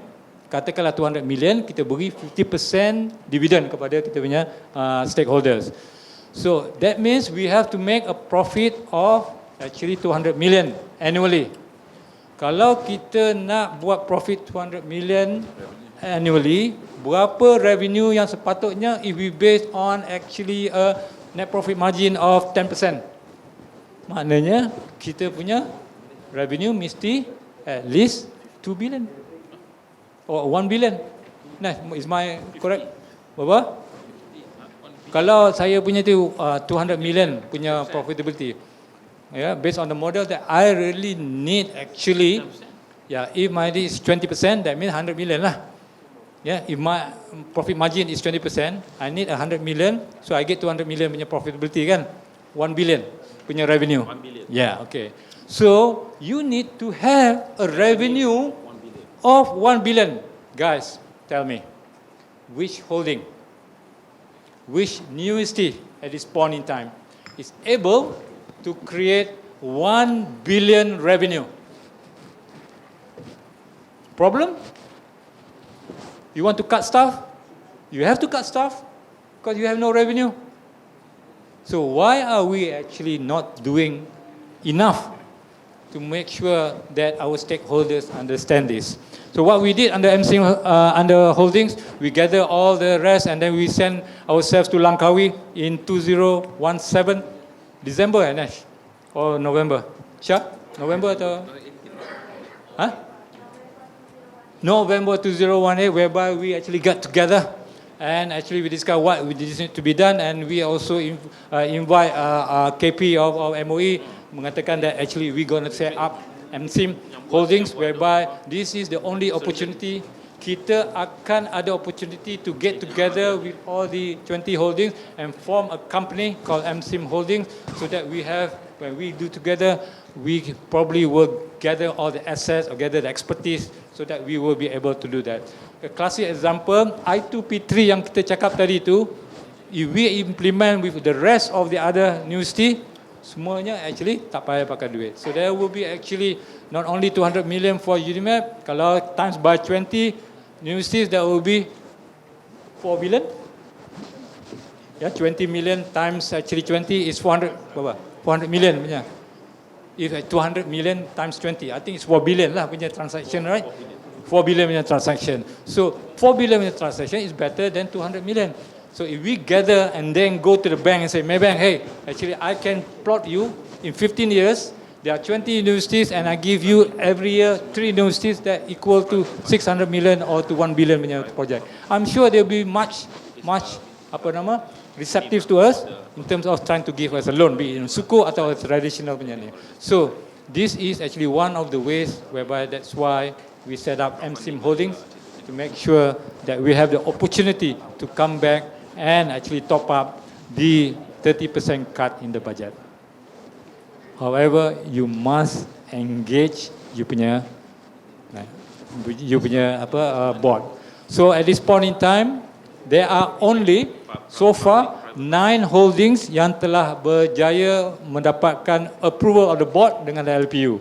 Katakanlah 200 million, kita beri 50% dividend kepada kita punya stakeholders. So that means we have to make a profit of actually 200 million annually. Kalau kita nak buat profit 200 million annually, berapa revenue yang sepatutnya if we based on actually a net profit margin of 10%? Maknanya kita punya revenue mesti at least 2 billion or 1 billion. Nah, is my correct? Berapa? Kalau saya punya tu 200 million punya profitability, based on the model that I really need actually, if my is 20%, that means 100 million lah. If my profit margin is 20%, I need 100 million, so I get 200 million punya profitability kan, 1 billion punya revenue. 1 billion. Okay. So you need to have a revenue of 1 billion. Guys, tell me, which holding? Which university at this point in time is able to create 1 billion revenue? Problem? You want to cut staff? You have to cut staff because you have no revenue. So why are we actually not doing enough to make sure that our stakeholders understand this? So what we did under MC under holdings, we gather all the rest and then we send ourselves to Langkawi in 2017 December Nash or November. Syah? November atau? November 2018, whereby we actually got together and actually we discuss what we need to be done, and we also invite KP of MOE mengatakan that actually we going to set up MSIM Holdings, whereby this is the only opportunity kita akan ada opportunity to get together with all the 20 holdings and form a company called MSIM Holdings, so that we have, when we do together, we probably will gather all the assets or gather the expertise so that we will be able to do that. A classic example, I2P3 yang kita cakap tadi tu, if we implement with the rest of the other university, semuanya actually tak payah pakai duit. So there will be actually not only 200 million for UNIMAP, kalau times by 20 universities, that will be 4 billion. 20 million times actually 20 is 400, berapa? 400 million punya. If 200 million times 20, I think it's 4 billion lah punya transaction, right? 4 billion punya transaction. So 4 billion punya transaction is better than 200 million. So if we gather and then go to the bank and say, Maybank, hey, actually I can plot you in 15 years, there are 20 universities and I give you every year 3 universities that equal to 600 million or to 1 billion punya project. I'm sure they'll be much receptive to us in terms of trying to give us a loan, be it in suku atau traditional punya ni. So this is actually one of the ways whereby that's why we set up MSIM Holdings to make sure that we have the opportunity to come back and actually top up the 30% cut in the budget. However, you must engage you punya board. So at this point in time, there are only so far 9 holdings yang telah berjaya mendapatkan approval of the board dengan LPU.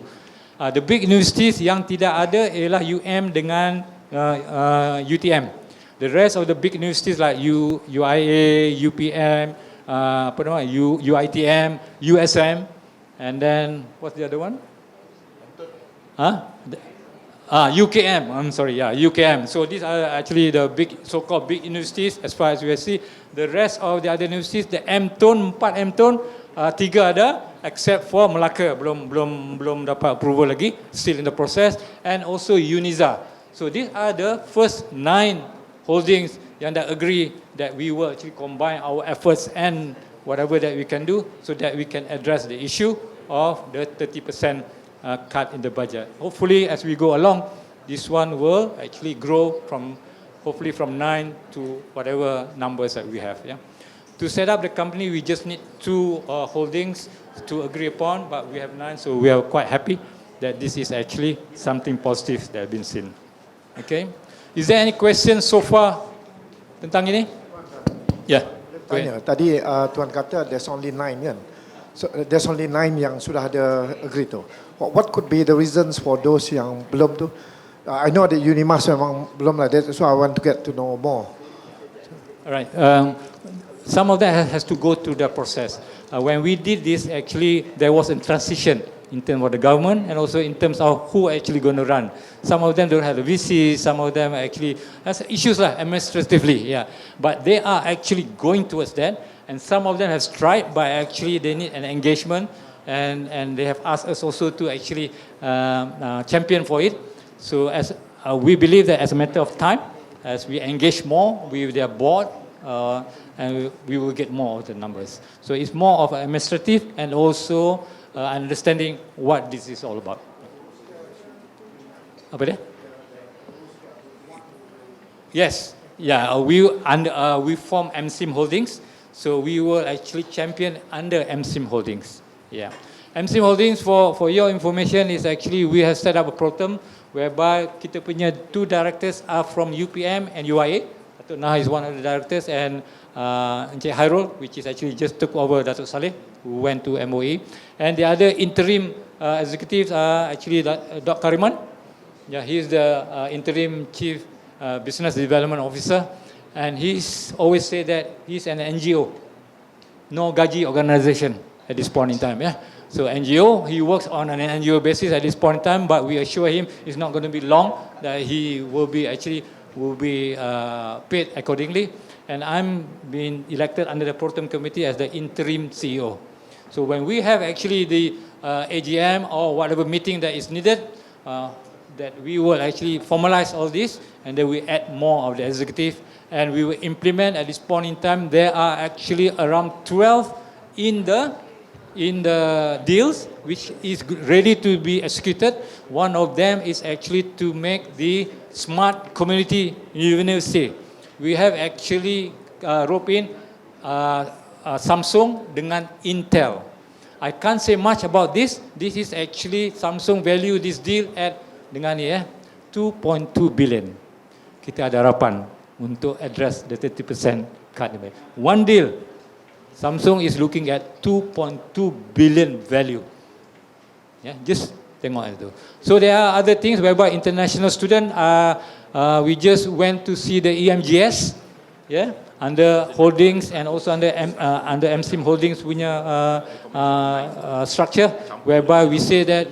The big universities yang tidak ada ialah UM dengan UTM. The rest of the big universities like UIA, UPM, UITM, USM, and then what's the other one? UKM, I'm sorry, UKM. So these are actually the big, so-called big universities as far as we see. The rest of the other universities, the M-Tone, 4 M-Tone, 3 ada, except for Melaka, belum dapat approval lagi, still in the process, and also UNIZA. So these are the first 9 holdings yang dah agree that we will actually combine our efforts and whatever that we can do so that we can address the issue of the 30% cut in the budget. Hopefully, as we go along, this one will actually grow from, hopefully from 9 to whatever numbers that we have. Yeah. To set up the company, we just need 2 holdings to agree upon, but we have 9, so we are quite happy that this is actually something positive that has been seen. Okay. Is there any questions so far tentang ini? Yeah. Tanya, tadi Tuan kata there's only 9 kan? So there's only 9 yang sudah ada agree tu. What could be the reasons for those yang belum tu? I know that Unimas memang belum lah, so I want to get to know more. Alright. Some of that has to go through the process. When we did this, actually, there was a transition in terms of the government and also in terms of who actually going to run. Some of them don't have the VC, some of them actually has issues like administratively, yeah. But they are actually going towards that, and some of them have tried, but actually they need an engagement, and they have asked us also to actually champion for it. So as we believe that as a matter of time, as we engage more with their board, and we will get more of the numbers. So it's more of administrative and also understanding what this is all about. Apa dia? Yes, yeah. We form MSIM Holdings, so we will actually champion under MSIM Holdings. Yeah, MSIM Holdings for your information is actually we have set up a program whereby kita punya 2 directors are from UPM and UIA. Datuk Nah is one of the directors, and Encik Hairul, which is actually just took over Datuk Saleh, who went to MOE. And the other interim executives are actually Dr. Kariman. Yeah, he's the interim chief business development officer, and he's always said that he's an NGO, no gaji organization at this point in time. Yeah, so NGO, he works on an NGO basis at this point in time, but we assure him it's not going to be long, that he will be paid accordingly. And I'm being elected under the Protem Committee as the interim CEO. So when we have actually the AGM or whatever meeting that is needed, that we will actually formalize all this, and then we add more of the executive, and we will implement at this point in time. There are actually around 12 in the deals which is ready to be executed. One of them is actually to make the smart community university. We have actually roped in Samsung dengan Intel. I can't say much about this. This is actually Samsung value this deal at dengan ni 2.2 billion. Kita ada harapan untuk address the 30% cut. One deal, Samsung is looking at 2.2 billion value. Yeah, just tengok itu. So there are other things whereby international student we just went to see the EMGS, yeah, under holdings and also under MSIM Holdings punya structure, whereby we say that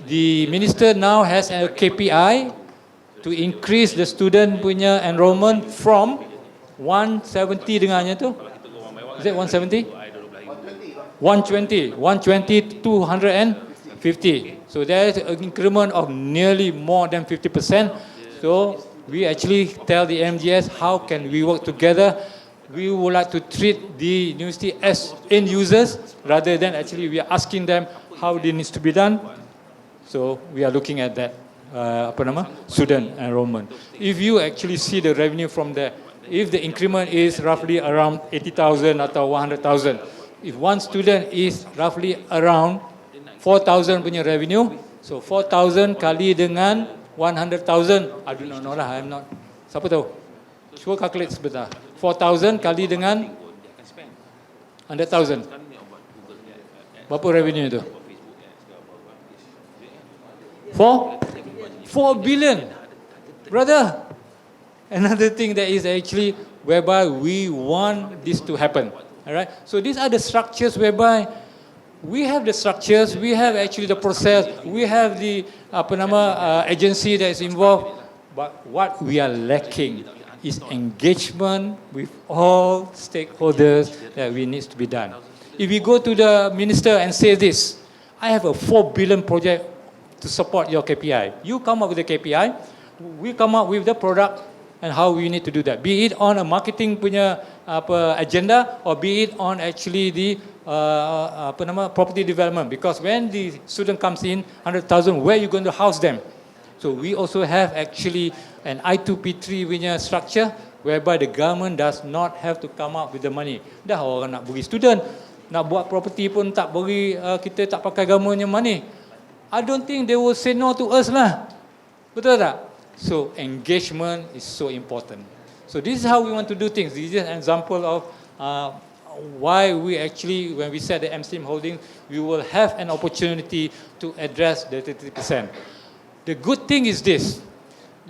the minister now has a KPI to increase the student punya enrollment from 170 dengannya tu. Is it 170? 120 to 250. So there is an increment of nearly more than 50%. So we actually tell the MGS how can we work together. We would like to treat the university as end users rather than actually we are asking them how it needs to be done. So we are looking at that, student enrollment. If you actually see the revenue from there, if the increment is roughly around 80,000 atau 100,000, if one student is roughly around 4,000 punya revenue, so 4,000 kali dengan 100,000, I do not know lah, I'm not, siapa tahu? Cuba calculate sebentar. 4,000 kali dengan 100,000. Berapa revenue itu? 4 billion. Brother, another thing that is actually whereby we want this to happen. All right? So these are the structures whereby we have the structures, we have actually the process, we have the agency that is involved, but what we are lacking is engagement with all stakeholders that we need to be done. If we go to the minister and say this, I have a 4 billion project to support your KPI. You come up with the KPI, we come up with the product and how we need to do that. Be it on a marketing punya agenda or be it on actually the property development. Because when the student comes in, 100,000, where are you going to house them? So we also have actually an I2P3 punya structure whereby the government does not have to come up with the money. Dah orang nak bagi student, nak buat property pun tak bagi, kita tak pakai government money. I don't think they will say no to us lah. Betul tak? So engagement is so important. So this is how we want to do things. This is an example of why we actually, when we set the MCM holding, we will have an opportunity to address the 30%. The good thing is this.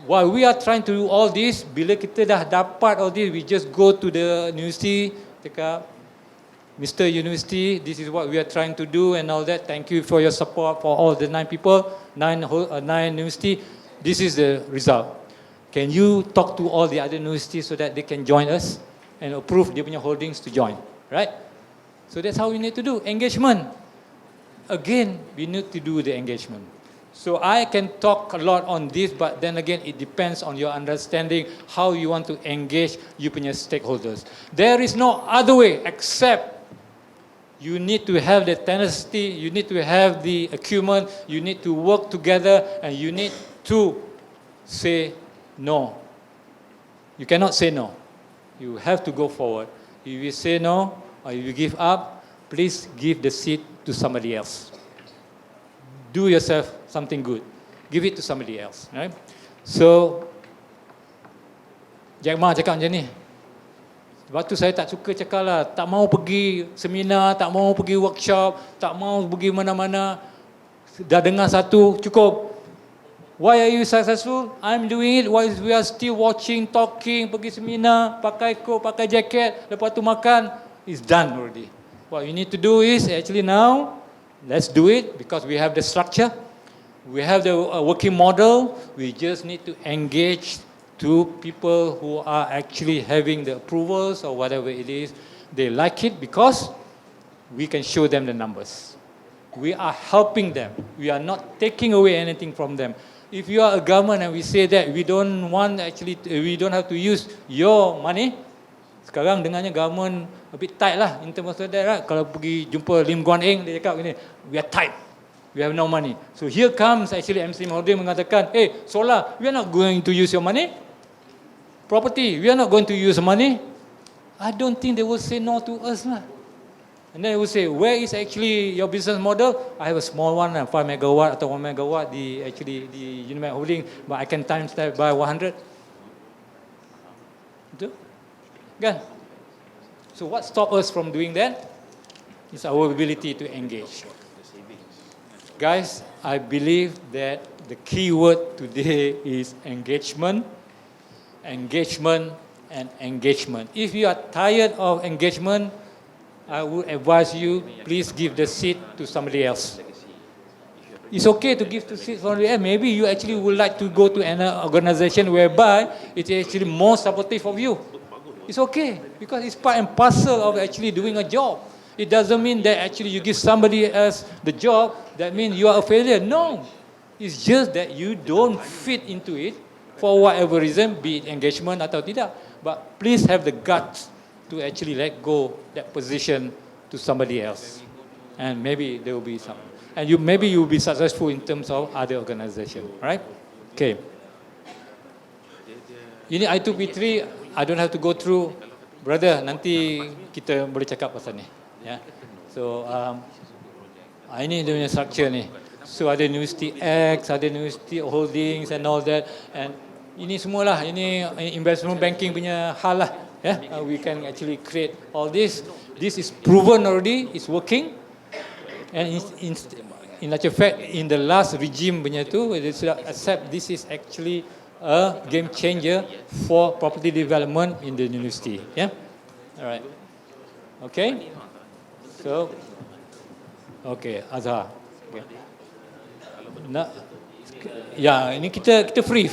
While we are trying to do all this, bila kita dah dapat all this, we just go to the university, cakap, Mr. University, this is what we are trying to do and all that. Thank you for your support for all the 9 people, 9 university. This is the result. Can you talk to all the other universities so that they can join us and approve dia punya holdings to join, right? So that's how we need to do engagement. Again, we need to do the engagement. So I can talk a lot on this, but then again, it depends on your understanding how you want to engage you punya stakeholders. There is no other way except you need to have the tenacity, you need to have the acumen, you need to work together, and you need to say no. You cannot say no. You have to go forward. If you say no or if you give up, please give the seat to somebody else. Do yourself something good. Give it to somebody else. Right? So, Jack Ma cakap macam ni. Sebab tu saya tak suka cakap lah, tak mau pergi seminar, tak mau pergi workshop, tak mau pergi mana-mana. Dah dengar satu, cukup. Why are you successful? I'm doing it while we are still watching, talking, pergi seminar, pakai coat, pakai jacket, lepas tu makan. It's done already. What you need to do is actually now, let's do it because we have the structure. We have the working model. We just need to engage to people who are actually having the approvals or whatever it is. They like it because we can show them the numbers. We are helping them. We are not taking away anything from them. If you are a government and we say that we don't want actually, we don't have to use your money. Sekarang dengarnya government a bit tight lah in terms of that, right? Kalau pergi jumpa Lim Guan Eng, dia cakap gini, we are tight. We have no money. So here comes actually MC Mahathir mengatakan, hey, solar, we are not going to use your money. Property, we are not going to use money. I don't think they will say no to us lah. And then they will say, where is actually your business model? I have a small one, 5 megawatt atau 1 megawatt, the Unimap holding, but I can times that by 100. Betul? Kan? So what stops us from doing that? Is our ability to engage. Guys, I believe that the key word today is engagement, engagement, and engagement. If you are tired of engagement, I would advise you, please give the seat to somebody else. It's okay to give the seat to somebody else. Maybe you actually would like to go to an organization whereby it's actually more supportive of you. It's okay, because it's part and parcel of actually doing a job. It doesn't mean that actually you give somebody else the job, that means you are a failure. No. It's just that you don't fit into it for whatever reason, be it engagement atau tidak. But please have the guts to actually let go that position to somebody else. and maybe there will be some, and maybe you will be successful in terms of other organization, right? Okay. Ini I2P3, I don't have to go through, brother. Nanti kita boleh cakap pasal ni, ya. So ini dia punya structure ni. So ada University X, ada University Holdings and all that, and ini semualah, ini investment banking punya hal lah, ya. We can actually create all this. This is proven already, it's working, and in actual fact, in the last regime punya tu, they should accept this is actually a game changer for property development in the university, yeah. Alright, okay. So, okay, Azhar. Okay. Nak, ya, ini kita free.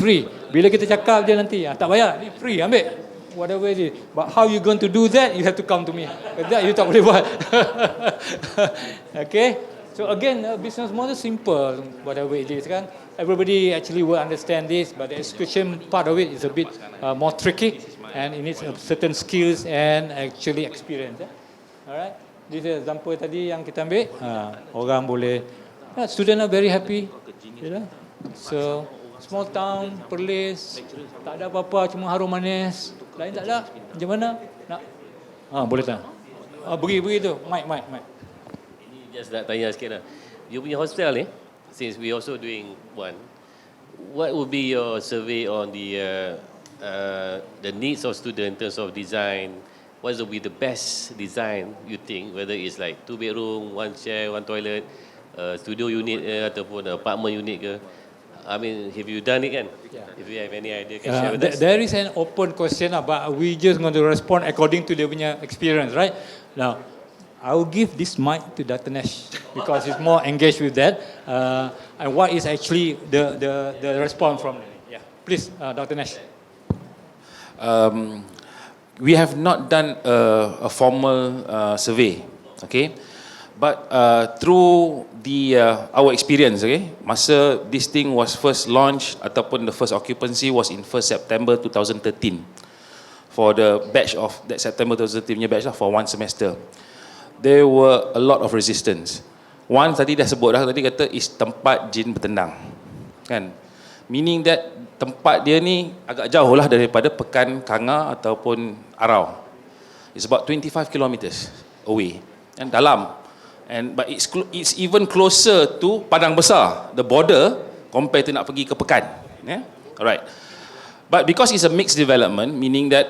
Bila kita cakap je nanti, tak bayar, ni free, ambil. Whatever it is. But how you going to do that, you have to come to me. That you tak boleh buat. Okay. So again, business model simple, whatever it is kan. Everybody actually will understand this, but the execution part of it is a bit more tricky, and it needs certain skills and actually experience. Alright. This is example tadi yang kita ambil. Orang boleh, student are very happy. You know? So small town, Perlis, tak ada apa-apa, cuma harum manis. Lain tak ada. Macam mana? Nak? Boleh tak? Beri tu. Mic. Ini just nak tanya sikit lah. You punya hostel ni, since we also doing one, what would be your survey on the needs of student in terms of design? What will be the best design you think, whether it's like 2 bedroom, 1 chair, 1 toilet, studio unit ataupun apartment unit ke? I mean, have you done it kan? Yeah. If you have any idea, can share with us. There is an open question, but we just going to respond according to dia punya experience, right? Now, I will give this mic to Dr. Nash because he's more engaged with that. And what is actually the response from? Yeah, please, Dr. Nash. We have not done a formal survey, okay? But through our experience, okay, masa this thing was first launched ataupun the first occupancy was in 1st September 2013 for the batch of that September 2013 punya batch lah, for 1 semester. There were a lot of resistance. One tadi dah sebut dah, tadi kata is tempat jin bertendang, kan? Meaning that tempat dia ni agak jauh lah daripada Pekan Kanga ataupun Arau. It's about 25 kilometers away and dalam. But it's even closer to Padang Besar, the border, compared to nak pergi ke Pekan. Yeah? Alright. But because it's a mixed development, meaning that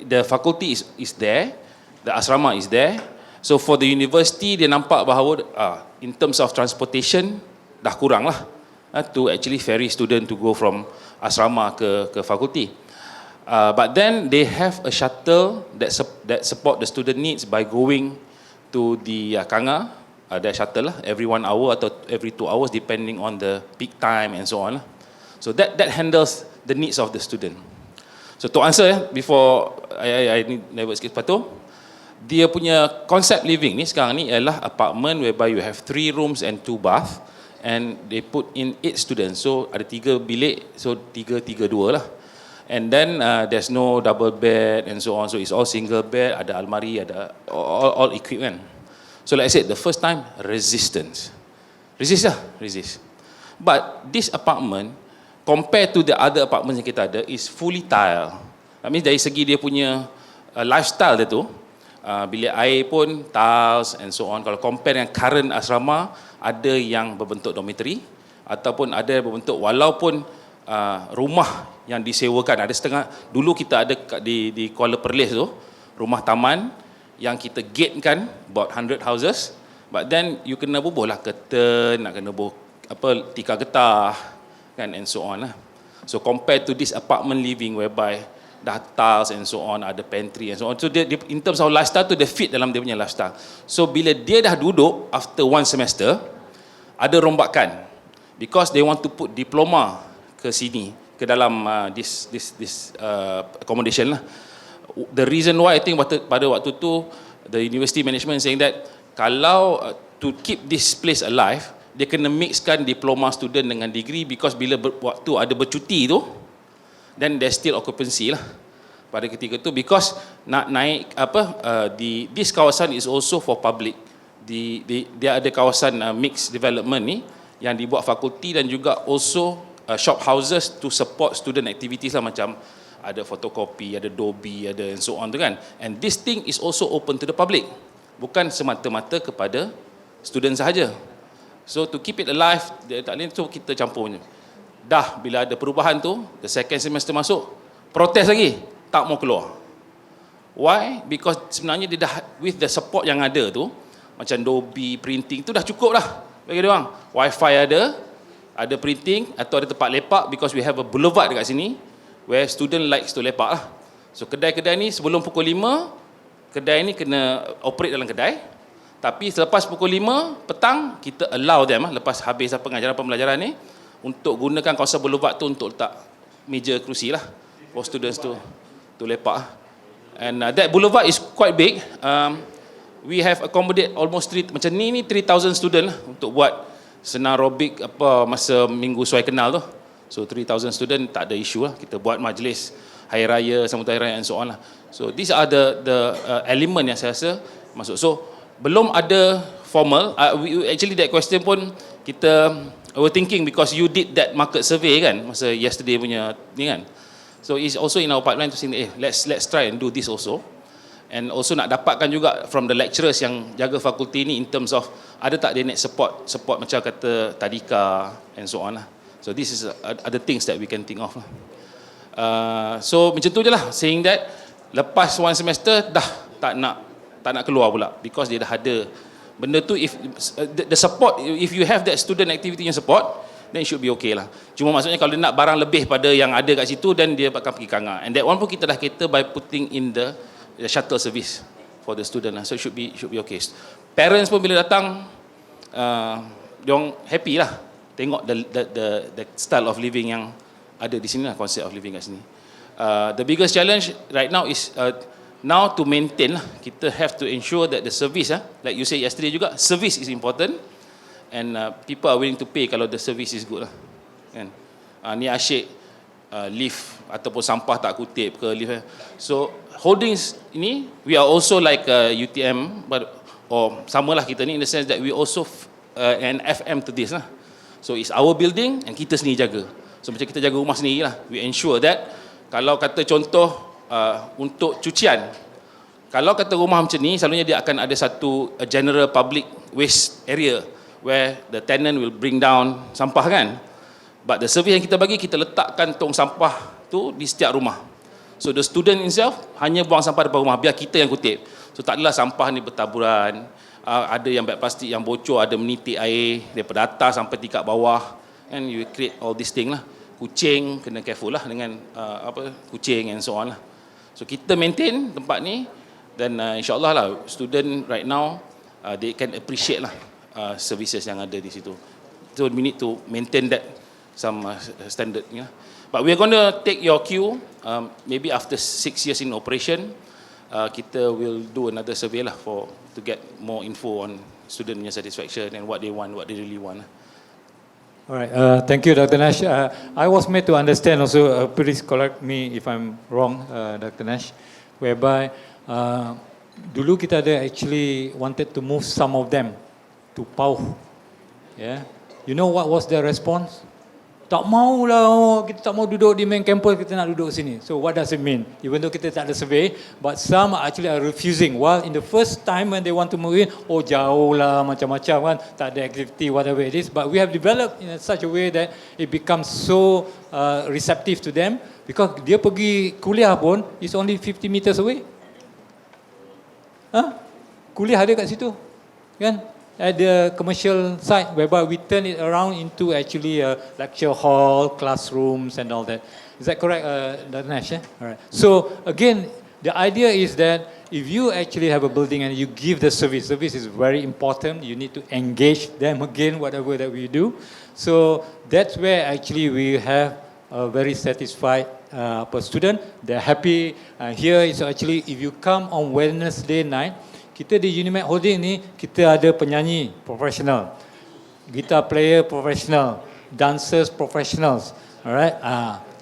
the faculty is there, the asrama is there. So for the university, dia nampak bahawa in terms of transportation, dah kurang lah to actually ferry student to go from asrama ke fakulti. But then they have a shuttle that support the student needs by going to the Kanga, ada shuttle lah, every 1 hour atau every 2 hours depending on the peak time and so on lah. So that handles the needs of the student. So to answer before I need level sikit sepatu, dia punya concept living ni sekarang ni ialah apartment whereby you have 3 rooms and 2 bath and they put in 8 students. So ada 3 bilik, so 3-2 lah. And then there's no double bed and so on. So it's all single bed, ada almari, ada all equipment. So like I said, the first time, resist. But this apartment, compared to the other apartments yang kita ada, is fully tile. That means dari segi dia punya lifestyle dia tu, bilik air pun tiles and so on. Kalau compare dengan current asrama, ada yang berbentuk dormitory ataupun ada yang berbentuk walaupun rumah yang disewakan. Ada setengah, dulu kita ada di Kuala Perlis tu, rumah taman yang kita gate kan, about 100 houses, but then you kena bubuh lah curtain, nak kena bubuh tikar getah kan, and so on lah. So compared to this apartment living whereby dah tiles and so on, ada pantry and so on, so dia in terms of lifestyle tu dia fit dalam dia punya lifestyle. So bila dia dah duduk after 1 semester, ada rombakan because they want to put diploma ke sini, ke dalam this accommodation lah. The reason why I think pada waktu tu the university management saying that kalau to keep this place alive, dia kena mixkan diploma student dengan degree, because bila waktu ada bercuti tu, then there's still occupancy lah pada ketika tu, because nak naik this kawasan is also for public. dia ada kawasan mixed development ni yang dibuat fakulti dan juga also shop houses to support student activities lah, macam ada fotokopi, ada dobi, ada and so on tu kan. And this thing is also open to the public, bukan semata-mata kepada student sahaja. So to keep it alive, tak lain tu kita campurnya. Dah bila ada perubahan tu, the second semester masuk, protes lagi, tak mau keluar. Why? Because sebenarnya dia dah, with the support yang ada tu, macam dobi, printing tu dah cukup dah bagi dia orang. Wifi ada printing atau ada tempat lepak, because we have a boulevard dekat sini where student likes to lepak lah. So kedai-kedai ni sebelum pukul 5, kedai ni kena operate dalam kedai. Tapi selepas pukul 5 petang, kita allow them lepas habis pengajaran pembelajaran ni untuk gunakan kawasan boulevard tu untuk letak meja kerusi lah for students to lepak. And that boulevard is quite big. We have accommodate almost macam ni 3,000 student lah untuk buat senam aerobik masa minggu suai kenal tu. So 3,000 student tak ada isu lah. Kita buat majlis hari raya, sambutan hari raya and so on lah. So these are the element yang saya rasa masuk. So belum ada formal. Actually that question pun kita were thinking, because you did that market survey kan masa yesterday punya ni kan. So it's also in our pipeline to say, let's try and do this also. And also nak dapatkan juga from the lecturers yang jaga fakulti ni in terms of ada tak dia need support macam kata tadika and so on lah. So this is other things that we can think of lah. So macam tu je lah, saying that lepas one semester dah tak nak keluar pula, because dia dah ada benda tu. If the support, if you have that student activity yang support, then it should be okay lah. Cuma maksudnya kalau dia nak barang lebih pada yang ada kat situ, then dia akan pergi Kanga. And that one pun kita dah cater by putting in the shuttle service for the student lah. So it should be okay. Parents pun bila datang, diorang happy lah tengok the style of living yang ada di sini lah, concept of living kat sini. The biggest challenge right now is now to maintain lah. Kita have to ensure that the service, like you said yesterday juga, service is important, and people are willing to pay kalau the service is good lah. Kan? Ni asyik lift ataupun sampah tak kutip ke lift. So holdings ini, we are also like UTM, or samalah kita ni in the sense that we also an FM to this lah. So it's our building and kita sendiri jaga. So macam kita jaga rumah sendiri lah. We ensure that kalau kata contoh untuk cucian, kalau kata rumah macam ni, selalunya dia akan ada satu general public waste area where the tenant will bring down sampah kan. But the service yang kita bagi, kita letakkan tong sampah tu di setiap rumah. So the student himself hanya buang sampah depan rumah, biar kita yang kutip. So tak adalah sampah ni bertaburan, ada yang beg plastik yang bocor, ada menitik air daripada atas sampai tingkat bawah, and you create all this thing lah. Kucing, kena careful lah dengan kucing and so on lah. So kita maintain tempat ni, dan insyaAllah lah student right now they can appreciate lah services yang ada di situ. So we need to maintain that some standard. But we are going to take your cue, maybe after 6 years in operation, kita will do another survey lah to get more info on student satisfaction and what they want, what they really want. All right, thank you, Dr. Nash. I was made to understand also, please correct me if I'm wrong, Dr. Nash, whereby dulu kita ada actually wanted to move some of them to Pauh. Yeah, you know what was their response? Tak mau lah, kita tak mau duduk di main campus, kita nak duduk sini. So what does it mean? Even though kita tak ada survey, but some actually are refusing. While in the first time when they want to move in, jauh lah, macam-macam kan, tak ada activity, whatever it is. But we have developed in such a way that it becomes so receptive to them, because dia pergi kuliah pun is only 50 meters away. Kuliah ada kat situ, kan? At the commercial site, whereby we turn it around into actually a lecture hall, classrooms and all that. Is that correct, Dr. Nash? All right. So again, the idea is that if you actually have a building and you give the service is very important. You need to engage them again, whatever that we do. So that's where actually we have a very satisfied student. They're happy. Here is actually, if you come on Wednesday night, kita di Unimap Holding ni, kita ada penyanyi professional, guitar player professional, dancers professionals. Alright.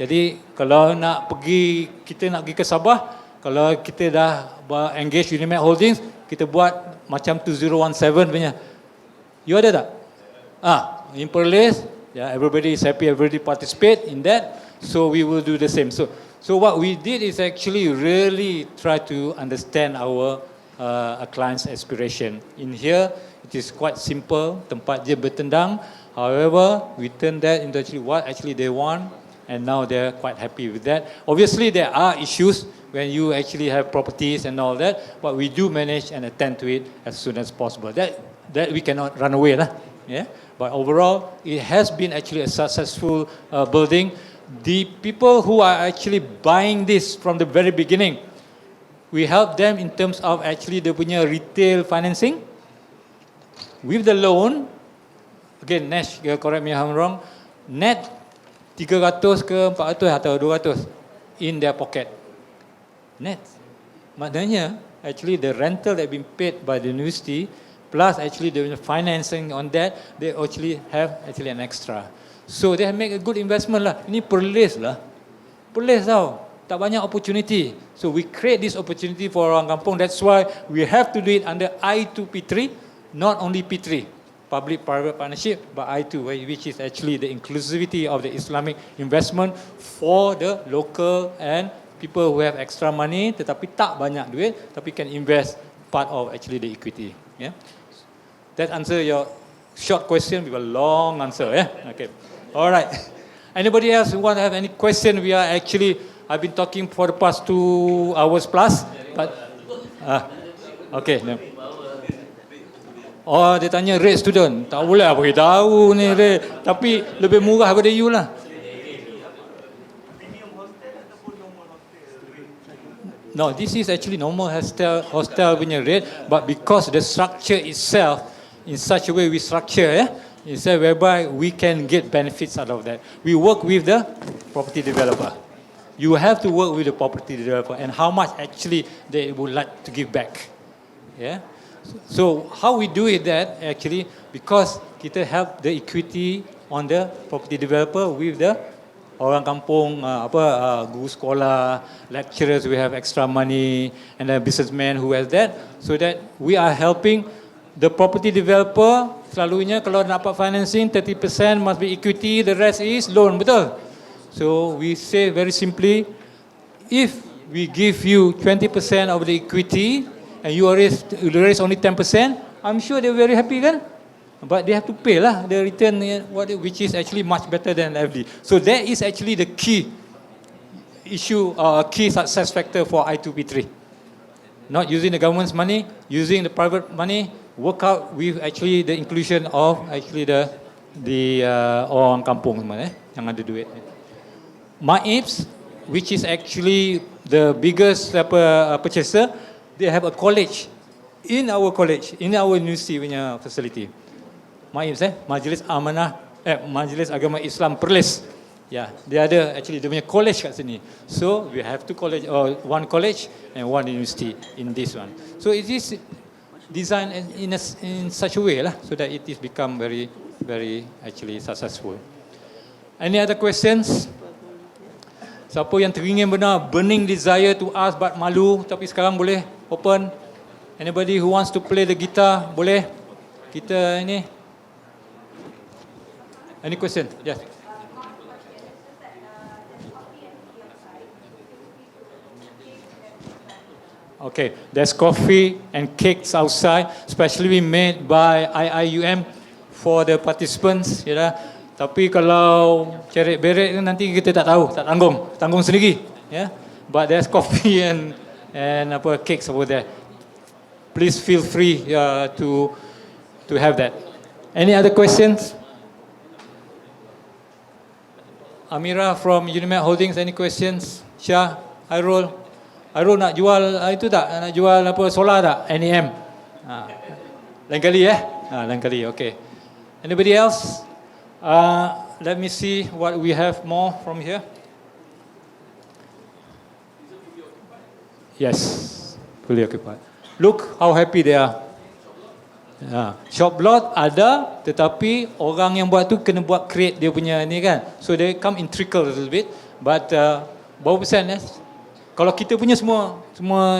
Jadi kalau kita nak pergi ke Sabah, kalau kita dah engage Unimap Holdings, kita buat macam 2017 punya. You ada tak? In Perlis, yeah, everybody is happy, everybody participate in that. So we will do the same. So what we did is actually really try to understand our client's aspiration. In here, it is quite simple, tempat je bertendang. However, we turn that into actually what actually they want, and now they're quite happy with that. Obviously, there are issues when you actually have properties and all that, but we do manage and attend to it as soon as possible. That we cannot run away lah. Yeah. But overall, it has been actually a successful building. The people who are actually buying this from the very beginning, we help them in terms of actually dia punya retail financing. With the loan, again, Nash, correct me if I'm wrong, net 300 ke 400 atau 200 in their pocket. Net. Maknanya, actually the rental that been paid by the university, plus actually the financing on that, they actually have actually an extra. So they have make a good investment lah. Ini Perlis lah. Perlis tau. Tak banyak opportunity. So we create this opportunity for orang kampung. That's why we have to do it under I2P3, not only P3, public-private partnership, but I2, which is actually the inclusivity of the Islamic investment for the local and people who have extra money, tetapi tak banyak duit, tapi can invest part of actually the equity. Yeah. That answer your short question with a long answer. Yeah. Okay. All right. Anybody else who want to have any question? I've been talking for the past 2 hours plus, but okay. No. Oh, dia tanya rate student. Tak boleh apa kita tahu ni rate, tapi lebih murah daripada you lah. No, this is actually normal hostel punya rate, but because the structure itself in such a way we structure, is that whereby we can get benefits out of that. We work with the property developer. You have to work with the property developer and how much actually they would like to give back. Yeah. So how we do it that actually because kita help the equity on the property developer with the orang kampung, guru sekolah, lecturers, we have extra money, and then businessmen who has that, so that we are helping the property developer. Selalunya kalau nak dapat financing, 30% must be equity, the rest is loan, betul? So we say very simply, if we give you 20% of the equity and you raise only 10%, I'm sure they're very happy kan? But they have to pay lah the return, which is actually much better than FD. So that is actually the key issue, key success factor for I2P3. Not using the government's money, using the private money, work out with actually the inclusion of actually the orang kampung yang ada duit. MAIPS, which is actually the biggest purchaser, they have a college in our university punya facility. MAIPS, Majlis Amanah, Majlis Agama Islam Perlis. Yeah, dia ada actually dia punya college kat sini. So we have two college, or one college and one university in this one. So it is designed in such a way lah, so that it is become very, very actually successful. Any other questions? Siapa yang teringin benar, burning desire to ask but malu, tapi sekarang boleh open. Anybody who wants to play the guitar, boleh. Kita ini. Any question? Yes. Okay, there's coffee and cakes outside, specially made by IIUM for the participants. Ya, tapi kalau ceret beret nanti kita tak tahu, tak tanggung sendiri. Yeah, but there's coffee and cakes over there. Please feel free to have that. Any other questions? Amira from Unimed Holdings, any questions? Syah, Hairul nak jual itu tak? Nak jual solar tak? NEM. Lain kali lain kali, okay. Anybody else? Let me see what we have more from here. Yes, fully occupied. Look how happy they are. Shop lot ada, tetapi orang yang buat tu kena buat create dia punya ni kan. So they come in trickle a little bit, but berapa persen Kalau kita punya semua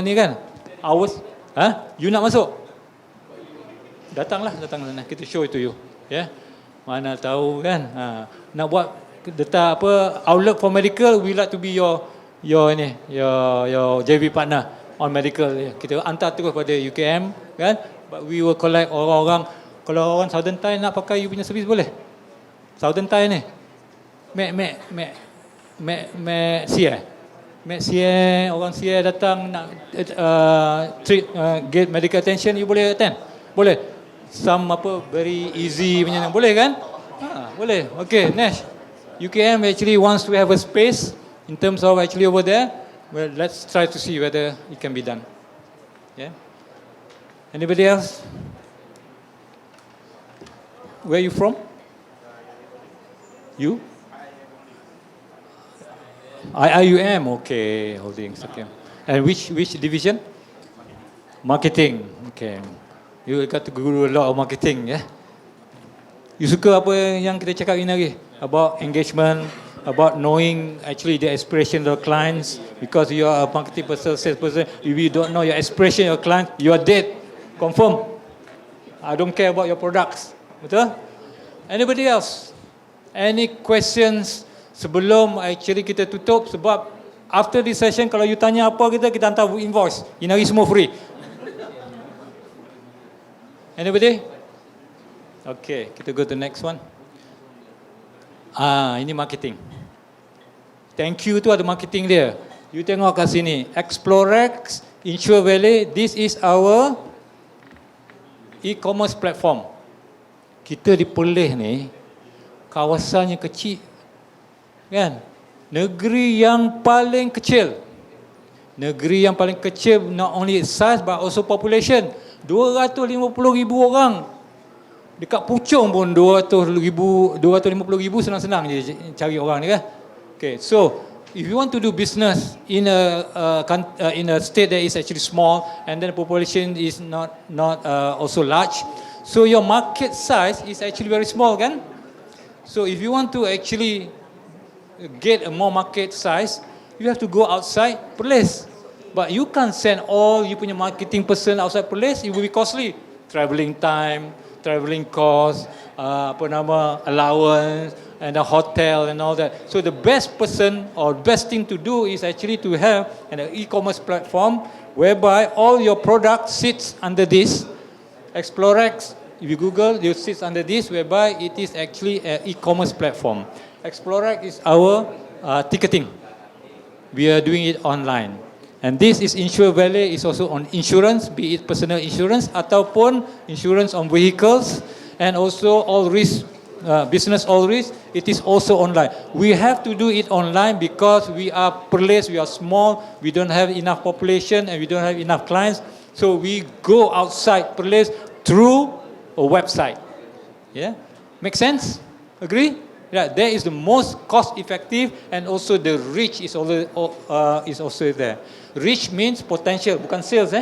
ni kan, ours You nak masuk? Datanglah sana. Kita show it to you. Ya. Mana tahu kan. Nak buat letak apa outlook for medical, we like to be your JV partner on medical. Kita hantar terus pada UKM kan. But we will collect orang-orang. Kalau orang Southern Thai nak pakai you punya servis boleh. Southern Thai ni. Orang Sia datang nak treat get medical attention, you boleh attend. Boleh. Some apa very easy punya boleh kan? Boleh. Okay, Nash. UKM actually wants to have a space in terms of actually over there. Well, let's try to see whether it can be done. Yeah. Anybody else? Where are you from? You? IIUM, okay, holdings, okay. And which division? Marketing, okay. You got to guru a lot of marketing, yeah. You suka apa yang kita cakap ini lagi? About engagement, about knowing actually the aspiration of the clients. Because you are a marketing person, sales person, if you don't know your aspiration of your client, you are dead. Confirm. I don't care about your products. Betul? Anybody else? Any questions sebelum actually kita tutup? Sebab after this session, kalau you tanya apa kita hantar invoice. Ini hari semua free. Anybody? Okay, kita go to the next one. Ini marketing. Thank you tu ada marketing dia. You tengok kat sini. Explorex, Insure Valley, this is our e-commerce platform. Kita di Perlis ni, kawasannya kecil. Kan? Negeri yang paling kecil. Negeri yang paling kecil, not only size but also population. 250,000 orang. Dekat Puchong pun 250,000 senang-senang je cari orang ni kan. Okay, so if you want to do business in a state that is actually small and then the population is not also large, so your market size is actually very small kan. So if you want to actually get a more market size, you have to go outside Perlis. But you can't send all you punya marketing person outside Perlis, it will be costly. Travelling time, travelling cost, allowance, and a hotel and all that. So the best person or best thing to do is actually to have an e-commerce platform whereby all your product sits under this. Explorex, if you Google, it sits under this, whereby it is actually an e-commerce platform. Explorex is our ticketing. We are doing it online. And this is Insure Valley, is also on insurance, be it personal insurance ataupun insurance on vehicles, and also all risk, business all risk, it is also online. We have to do it online because we are Perlis, we are small, we don't have enough population and we don't have enough clients. So we go outside Perlis through a website. Yeah, make sense? Agree? Yeah, that is the most cost effective and also the reach is also there. Reach means potential, bukan sales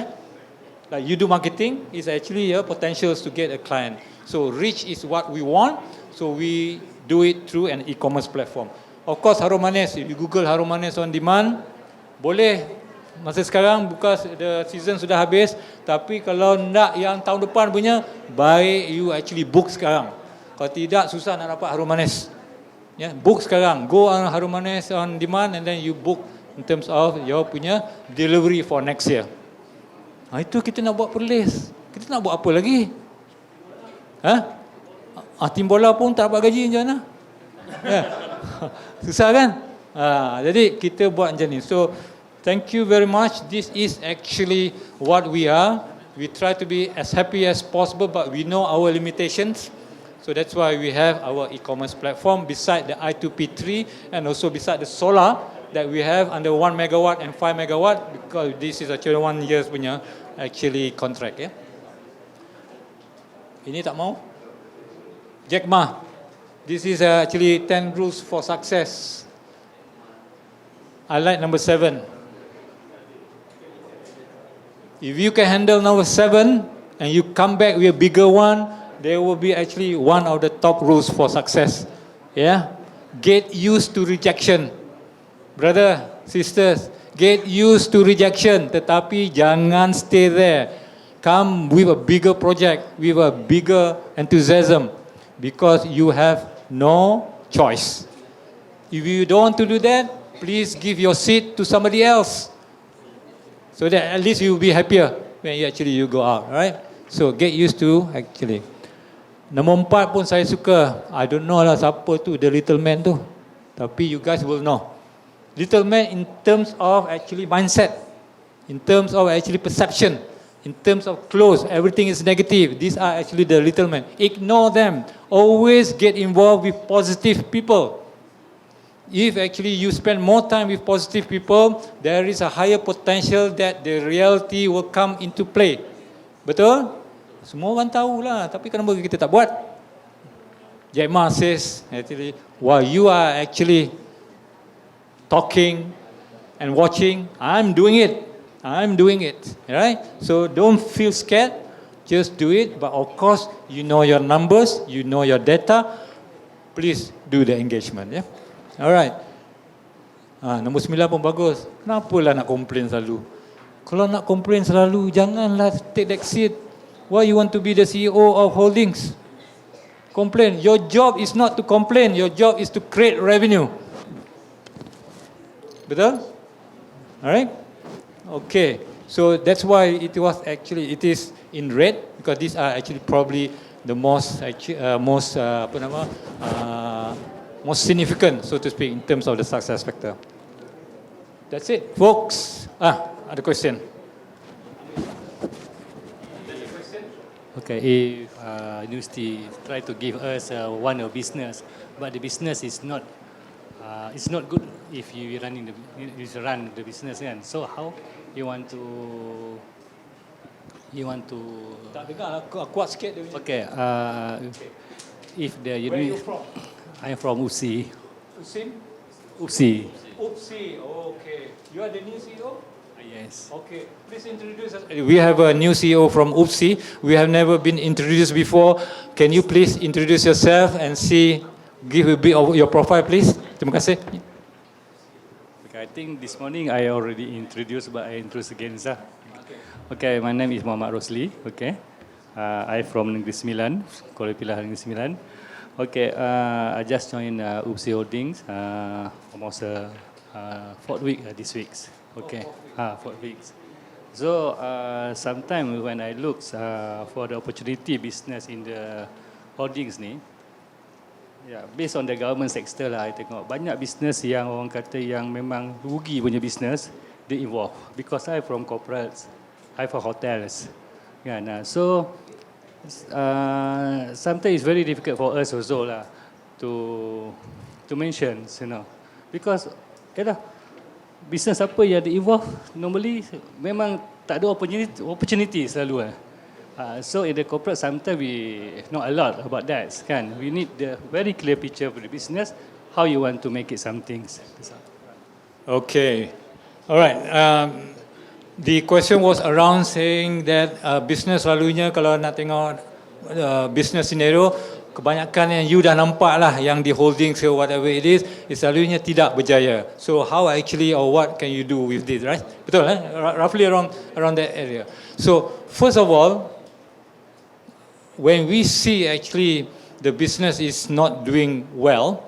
Like you do marketing, is actually your potentials to get a client. So reach is what we want, so we do it through an e-commerce platform. Of course, Harum Manis, if you Google Harum Manis on demand, boleh. Masa sekarang bukan the season sudah habis, tapi kalau nak yang tahun depan punya, baik you actually book sekarang. Kalau tidak, susah nak dapat Harum Manis. Yeah, book sekarang. Go on Harum Manis on demand and then you book in terms of your punya delivery for next year. Itu kita nak buat Perlis. Kita nak buat apa lagi? Tim bola pun tak dapat gaji macam mana? Susah kan? Jadi kita buat macam ni. So, thank you very much. This is actually what we are. We try to be as happy as possible, but we know our limitations. So that's why we have our e-commerce platform beside the I2P3 and also beside the solar that we have under 1 megawatt and 5 megawatt, because this is actually 1 year's punya actually contract. Yeah. Ini tak mau? Jack Ma. This is actually 10 rules for success. I like number 7. If you can handle number 7 and you come back with a bigger one, there will be actually one of the top rules for success. Yeah, get used to rejection, brother, sisters. Get used to rejection, tetapi jangan stay there. come with a bigger project, with a bigger enthusiasm, because you have no choice. If you don't want to do that, please give your seat to somebody else, so that at least you will be happier when you go out, right? So get used to actually. Nombor 4 pun saya suka. I don't know lah siapa tu, the little man tu. Tapi you guys will know. Little man in terms of actually mindset, in terms of actually perception, in terms of clothes, everything is negative. These are actually the little men. Ignore them. Always get involved with positive people. If actually you spend more time with positive people, there is a higher potential that the reality will come into play. Betul? Semua orang tahulah, tapi kenapa kita tak buat? Jack Ma says, actually, while you are actually talking and watching, I'm doing it. I'm doing it, right? So don't feel scared, just do it. But of course, you know your numbers, you know your data. Please do the engagement, yeah. Alright. Nombor 9 pun bagus. Kenapalah nak komplain selalu? Kalau nak komplain selalu, janganlah take that seat. Why you want to be the CEO of holdings? Complain. Your job is not to complain. Your job is to create revenue. Betul? Alright? Okay. So that's why it is in red, because these are actually probably the most most significant, so to speak, in terms of the success factor. That's it, folks. Ada question? Okay, if university try to give us one of business, but the business is not it's not good if you run the business kan. So how you want to Tak dengar, kuat sikit dia punya. Okay, if the Where are you from? I'm from UPSI. Usim? UPSI. Upsi, okay. You are the new CEO? Yes. Okay, please introduce us. We have a new CEO from UPSI. We have never been introduced before. Can you please introduce yourself and give a bit of your profile, please? Terima kasih. Okay, I think this morning I already introduced, but I introduce again, sir. Okay, my name is Muhammad Rosli. Okay, I from Negeri Sembilan, Kuala Pilah Negeri Sembilan. Okay, I just joined UPSI Holdings almost 4th week this week. Okay, 4 weeks. So sometimes when I look for the opportunity business in the holdings ni, based on the government sector lah, I tengok banyak business yang orang kata yang memang rugi punya business, they involve. Because I from corporates, I from hotels, kan. So sometimes it's very difficult for us also lah to mention, you know, because business apa yang di-involve normally memang tak ada opportunity selalu. So in the corporate sometimes we not a lot about that kan. We need the very clear picture of the business, how you want to make it something. Okay, alright. The question was around saying that business selalunya kalau nak tengok business scenario, kebanyakan yang you dah nampak lah yang di holdings or whatever it is selalunya tidak berjaya. So how actually or what can you do with this, right? Betul roughly around that area. So first of all, when we see actually the business is not doing well,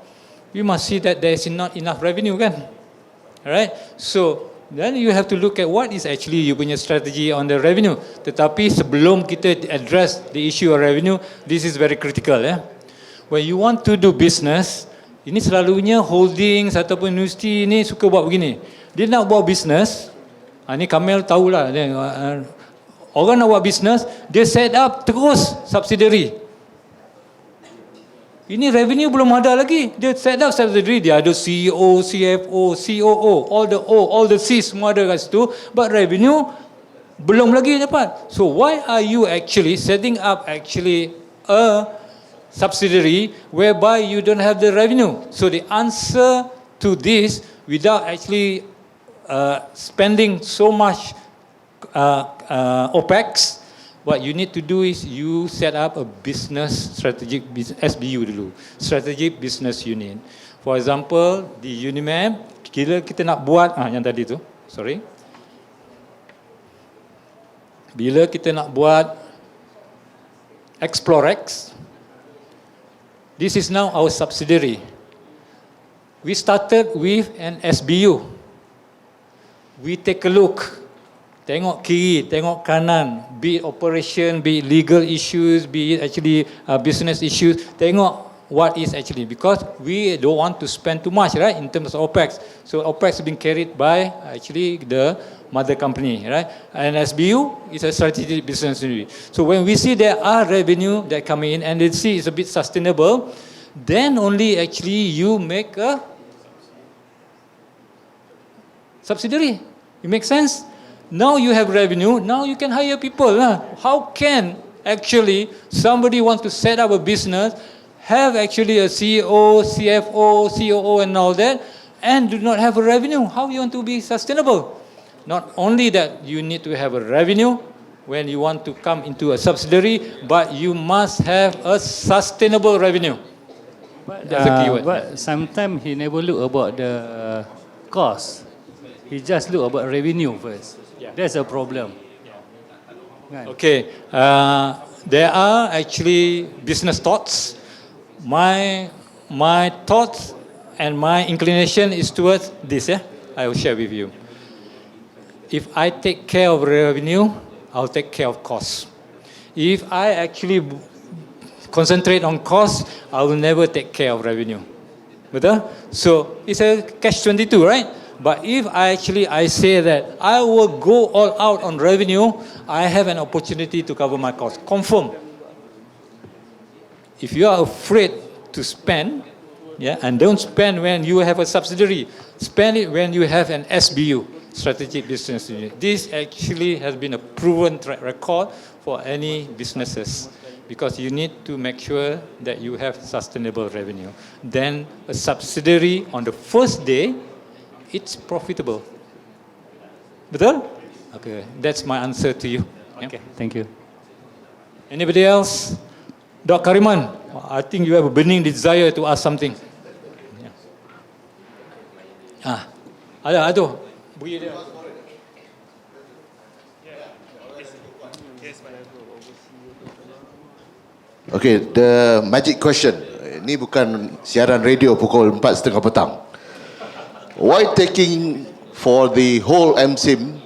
we must see that there is not enough revenue kan? Alright? So then you have to look at what is actually you punya strategy on the revenue. Tetapi sebelum kita address the issue of revenue, this is very critical. When you want to do business, ini selalunya holdings ataupun universiti ni suka buat begini. Dia nak buat business, ni Kamel tahulah. Orang nak buat business, dia set up terus subsidiary. Ini revenue belum ada lagi. Dia set up subsidiary, dia ada CEO, CFO, COO, all the C semua ada kat situ, but revenue belum lagi dapat. So why are you actually setting up actually a subsidiary whereby you don't have the revenue? So the answer to this, without actually spending so much OPEX, what you need to do is you set up a strategic SBU dulu, strategic business unit. For example, di Unimap, kita nak buat yang tadi tu, bila kita nak buat Explorex, this is now our subsidiary. We started with an SBU. We take a look, tengok kiri, tengok kanan, be it operation, be it legal issues, be it actually business issues, tengok what is actually, because we don't want to spend too much, right, in terms of OPEX. So OPEX is being carried by actually the mother company, right? And SBU is a strategic business unit. So when we see there are revenue that come in and they see it's a bit sustainable, then only actually you make a subsidiary. It makes sense? Now you have revenue, now you can hire people. How can actually somebody want to set up a business, have actually a CEO, CFO, COO and all that, and do not have a revenue? How you want to be sustainable? Not only that you need to have a revenue when you want to come into a subsidiary, but you must have a sustainable revenue. That's a keyword. But sometimes he never look about the cost. He just look about revenue first. Yeah. That's a problem. Right. Okay, there are actually business thoughts. My thoughts and my inclination is towards this. I will share with you. If I take care of revenue, I'll take care of costs. If I actually concentrate on costs, I will never take care of revenue. Betul? So it's a catch-22, right? But if I say that I will go all out on revenue, I have an opportunity to cover my costs. Confirm. If you are afraid to spend, and don't spend when you have a subsidiary, spend it when you have an SBU, strategic business unit. This actually has been a proven track record for any businesses, because you need to make sure that you have sustainable revenue. Then a subsidiary on the first day, it's profitable. Betul? Okay, that's my answer to you. Okay, thank you. Anybody else? Dr. Kariman, I think you have a burning desire to ask something. Ada. Beri dia. Okay, the magic question. Ini bukan siaran radio pukul 4:30 petang. Why taking for the whole MSIM,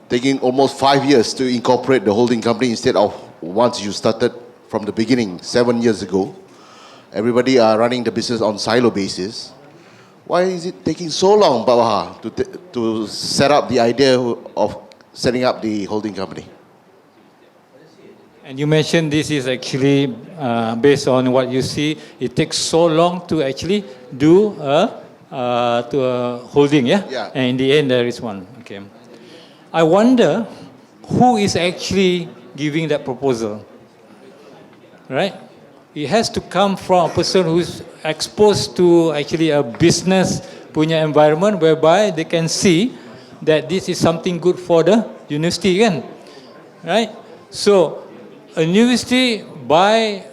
taking almost 5 years to incorporate the holding company instead of once you started from the beginning 7 years ago? Everybody are running the business on silo basis. Why is it taking so long, Pak Wahar, to set up the idea of setting up the holding company? And you mentioned this is actually based on what you see. It takes so long to actually do a holding, yeah? Yeah. And in the end, there is one. Okay. I wonder who is actually giving that proposal, right? It has to come from a person who's exposed to actually a business punya environment whereby they can see that this is something good for the university, kan? Right? So, a university by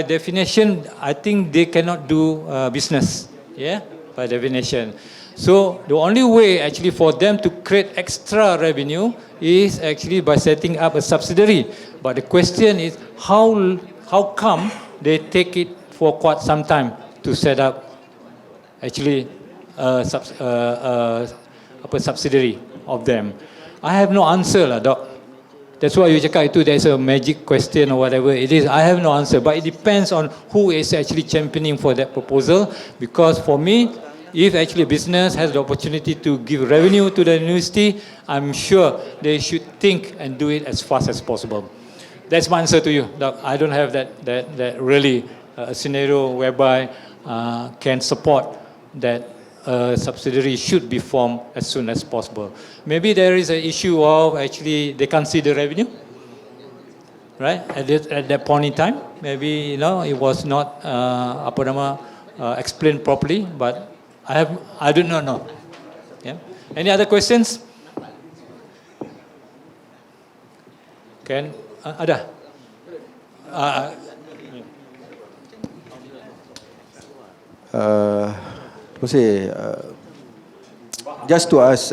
definition, I think they cannot do business, yeah, by definition. So the only way actually for them to create extra revenue is actually by setting up a subsidiary. But the question is how come they take it for quite some time to set up actually a subsidiary of them? I have no answer lah, Doc. That's why you cakap itu there's a magic question or whatever it is. I have no answer, but it depends on who is actually championing for that proposal. Because for me, if actually business has the opportunity to give revenue to the university, I'm sure they should think and do it as fast as possible. That's my answer to you, Doc. I don't have that really scenario whereby can support that subsidiary should be formed as soon as possible. Maybe there is an issue of actually they can't see the revenue, right? At that point in time, maybe it was not explained properly. But I do not know. Yeah. Any other questions? Can ada? Terima kasih. Just to ask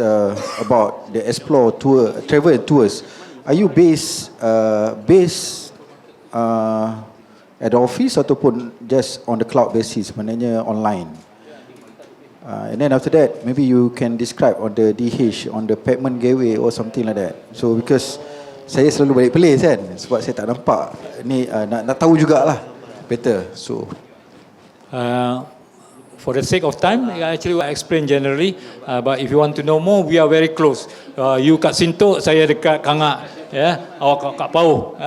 about the Explore tour, travel and tours. are you based at the office ataupun just on the cloud basis, maknanya online? And then after that, maybe you can describe on the DH, on the payment gateway or something like that. So because saya selalu balik place kan, sebab saya tak nampak. Ni nak tahu jugalah. Better. So for the sake of time, I actually will explain generally. But if you want to know more, we are very close. You kat Sintok, saya dekat Kangak. Awak kat Pau.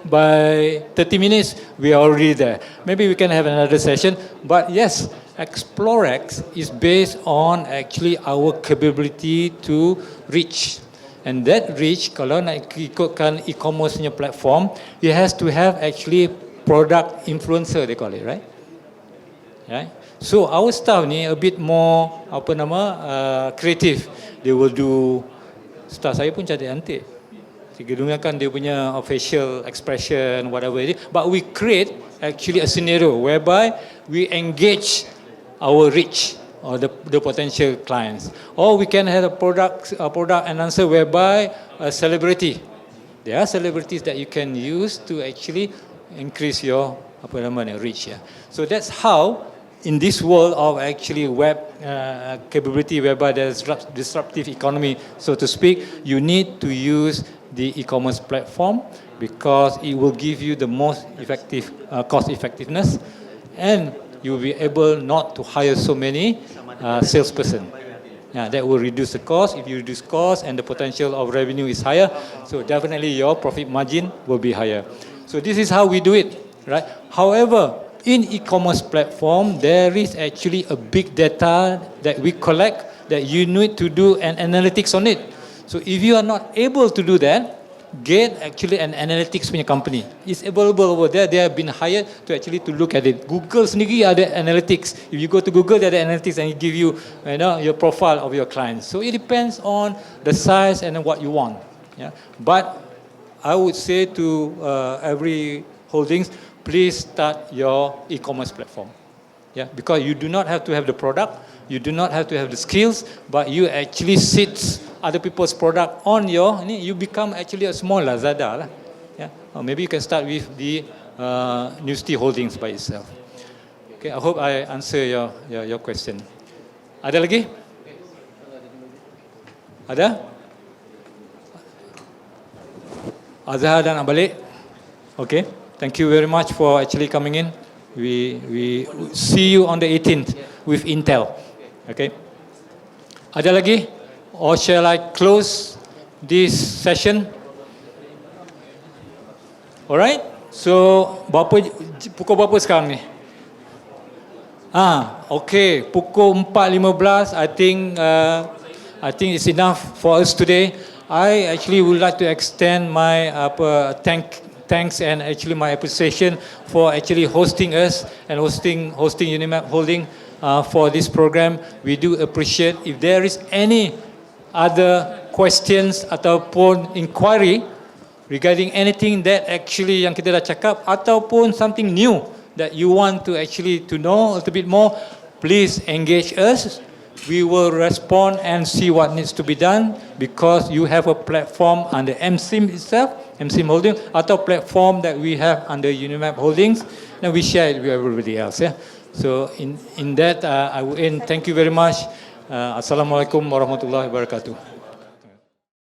By 30 minutes, we are already there. Maybe we can have another session. But yes, Explorex is based on actually our capability to reach. And that reach, kalau nak ikutkan e-commerce punya platform, it has to have actually product influencer, they call it, right? Right? So our staff ni a bit more creative. They will do, staff saya pun cantik-cantik. Gedungkan dia punya facial expression, whatever it is. But we create actually a scenario whereby we engage our reach or the potential clients. Or we can have a product announcer whereby a celebrity. There are celebrities that you can use to actually increase your reach. Yeah. So that's how, in this world of actually web capability, whereby there's disruptive economy, so to speak, you need to use the e-commerce platform because it will give you the most effective cost effectiveness, and you will be able not to hire so many salesperson. That will reduce the cost. If you reduce cost and the potential of revenue is higher, so definitely your profit margin will be higher. So this is how we do it, right? However, in e-commerce platform, there is actually a big data that we collect that you need to do an analytics on it. So if you are not able to do that, get actually an analytics punya company. It's available over there. They have been hired to actually to look at it. Google sendiri ada analytics. If you go to Google, there are analytics and it give you, your profile of your clients. So it depends on the size and what you want. Yeah. But I would say to every holdings, please start your e-commerce platform. Yeah, because you do not have to have the product, you do not have to have the skills, but you actually sit other people's product on your, you become actually a small Lazada lah. Yeah, or maybe you can start with the Universiti Holdings by itself. Okay, I hope I answer your question. Ada lagi? Ada? Azhar dan nak balik? Okay, thank you very much for actually coming in. We see you on the 18th with Intel. Okay. Ada lagi? Or shall I close this session? Alright. So, pukul berapa sekarang ni? Okay. Pukul 4.15. I think it's enough for us today. I actually would like to extend my thanks and actually my appreciation for actually hosting us and hosting Unimap Holding for this program. We do appreciate. If there is any other questions ataupun inquiry regarding anything that actually yang kita dah cakap ataupun something new that you want to actually to know a little bit more, please engage us. We will respond and see what needs to be done because you have a platform under MSIM itself, MSIM Holding, atau platform that we have under Unimap Holdings, and we share it with everybody else. Yeah. So in that, I will end. Thank you very much. Assalamualaikum warahmatullahi wabarakatuh.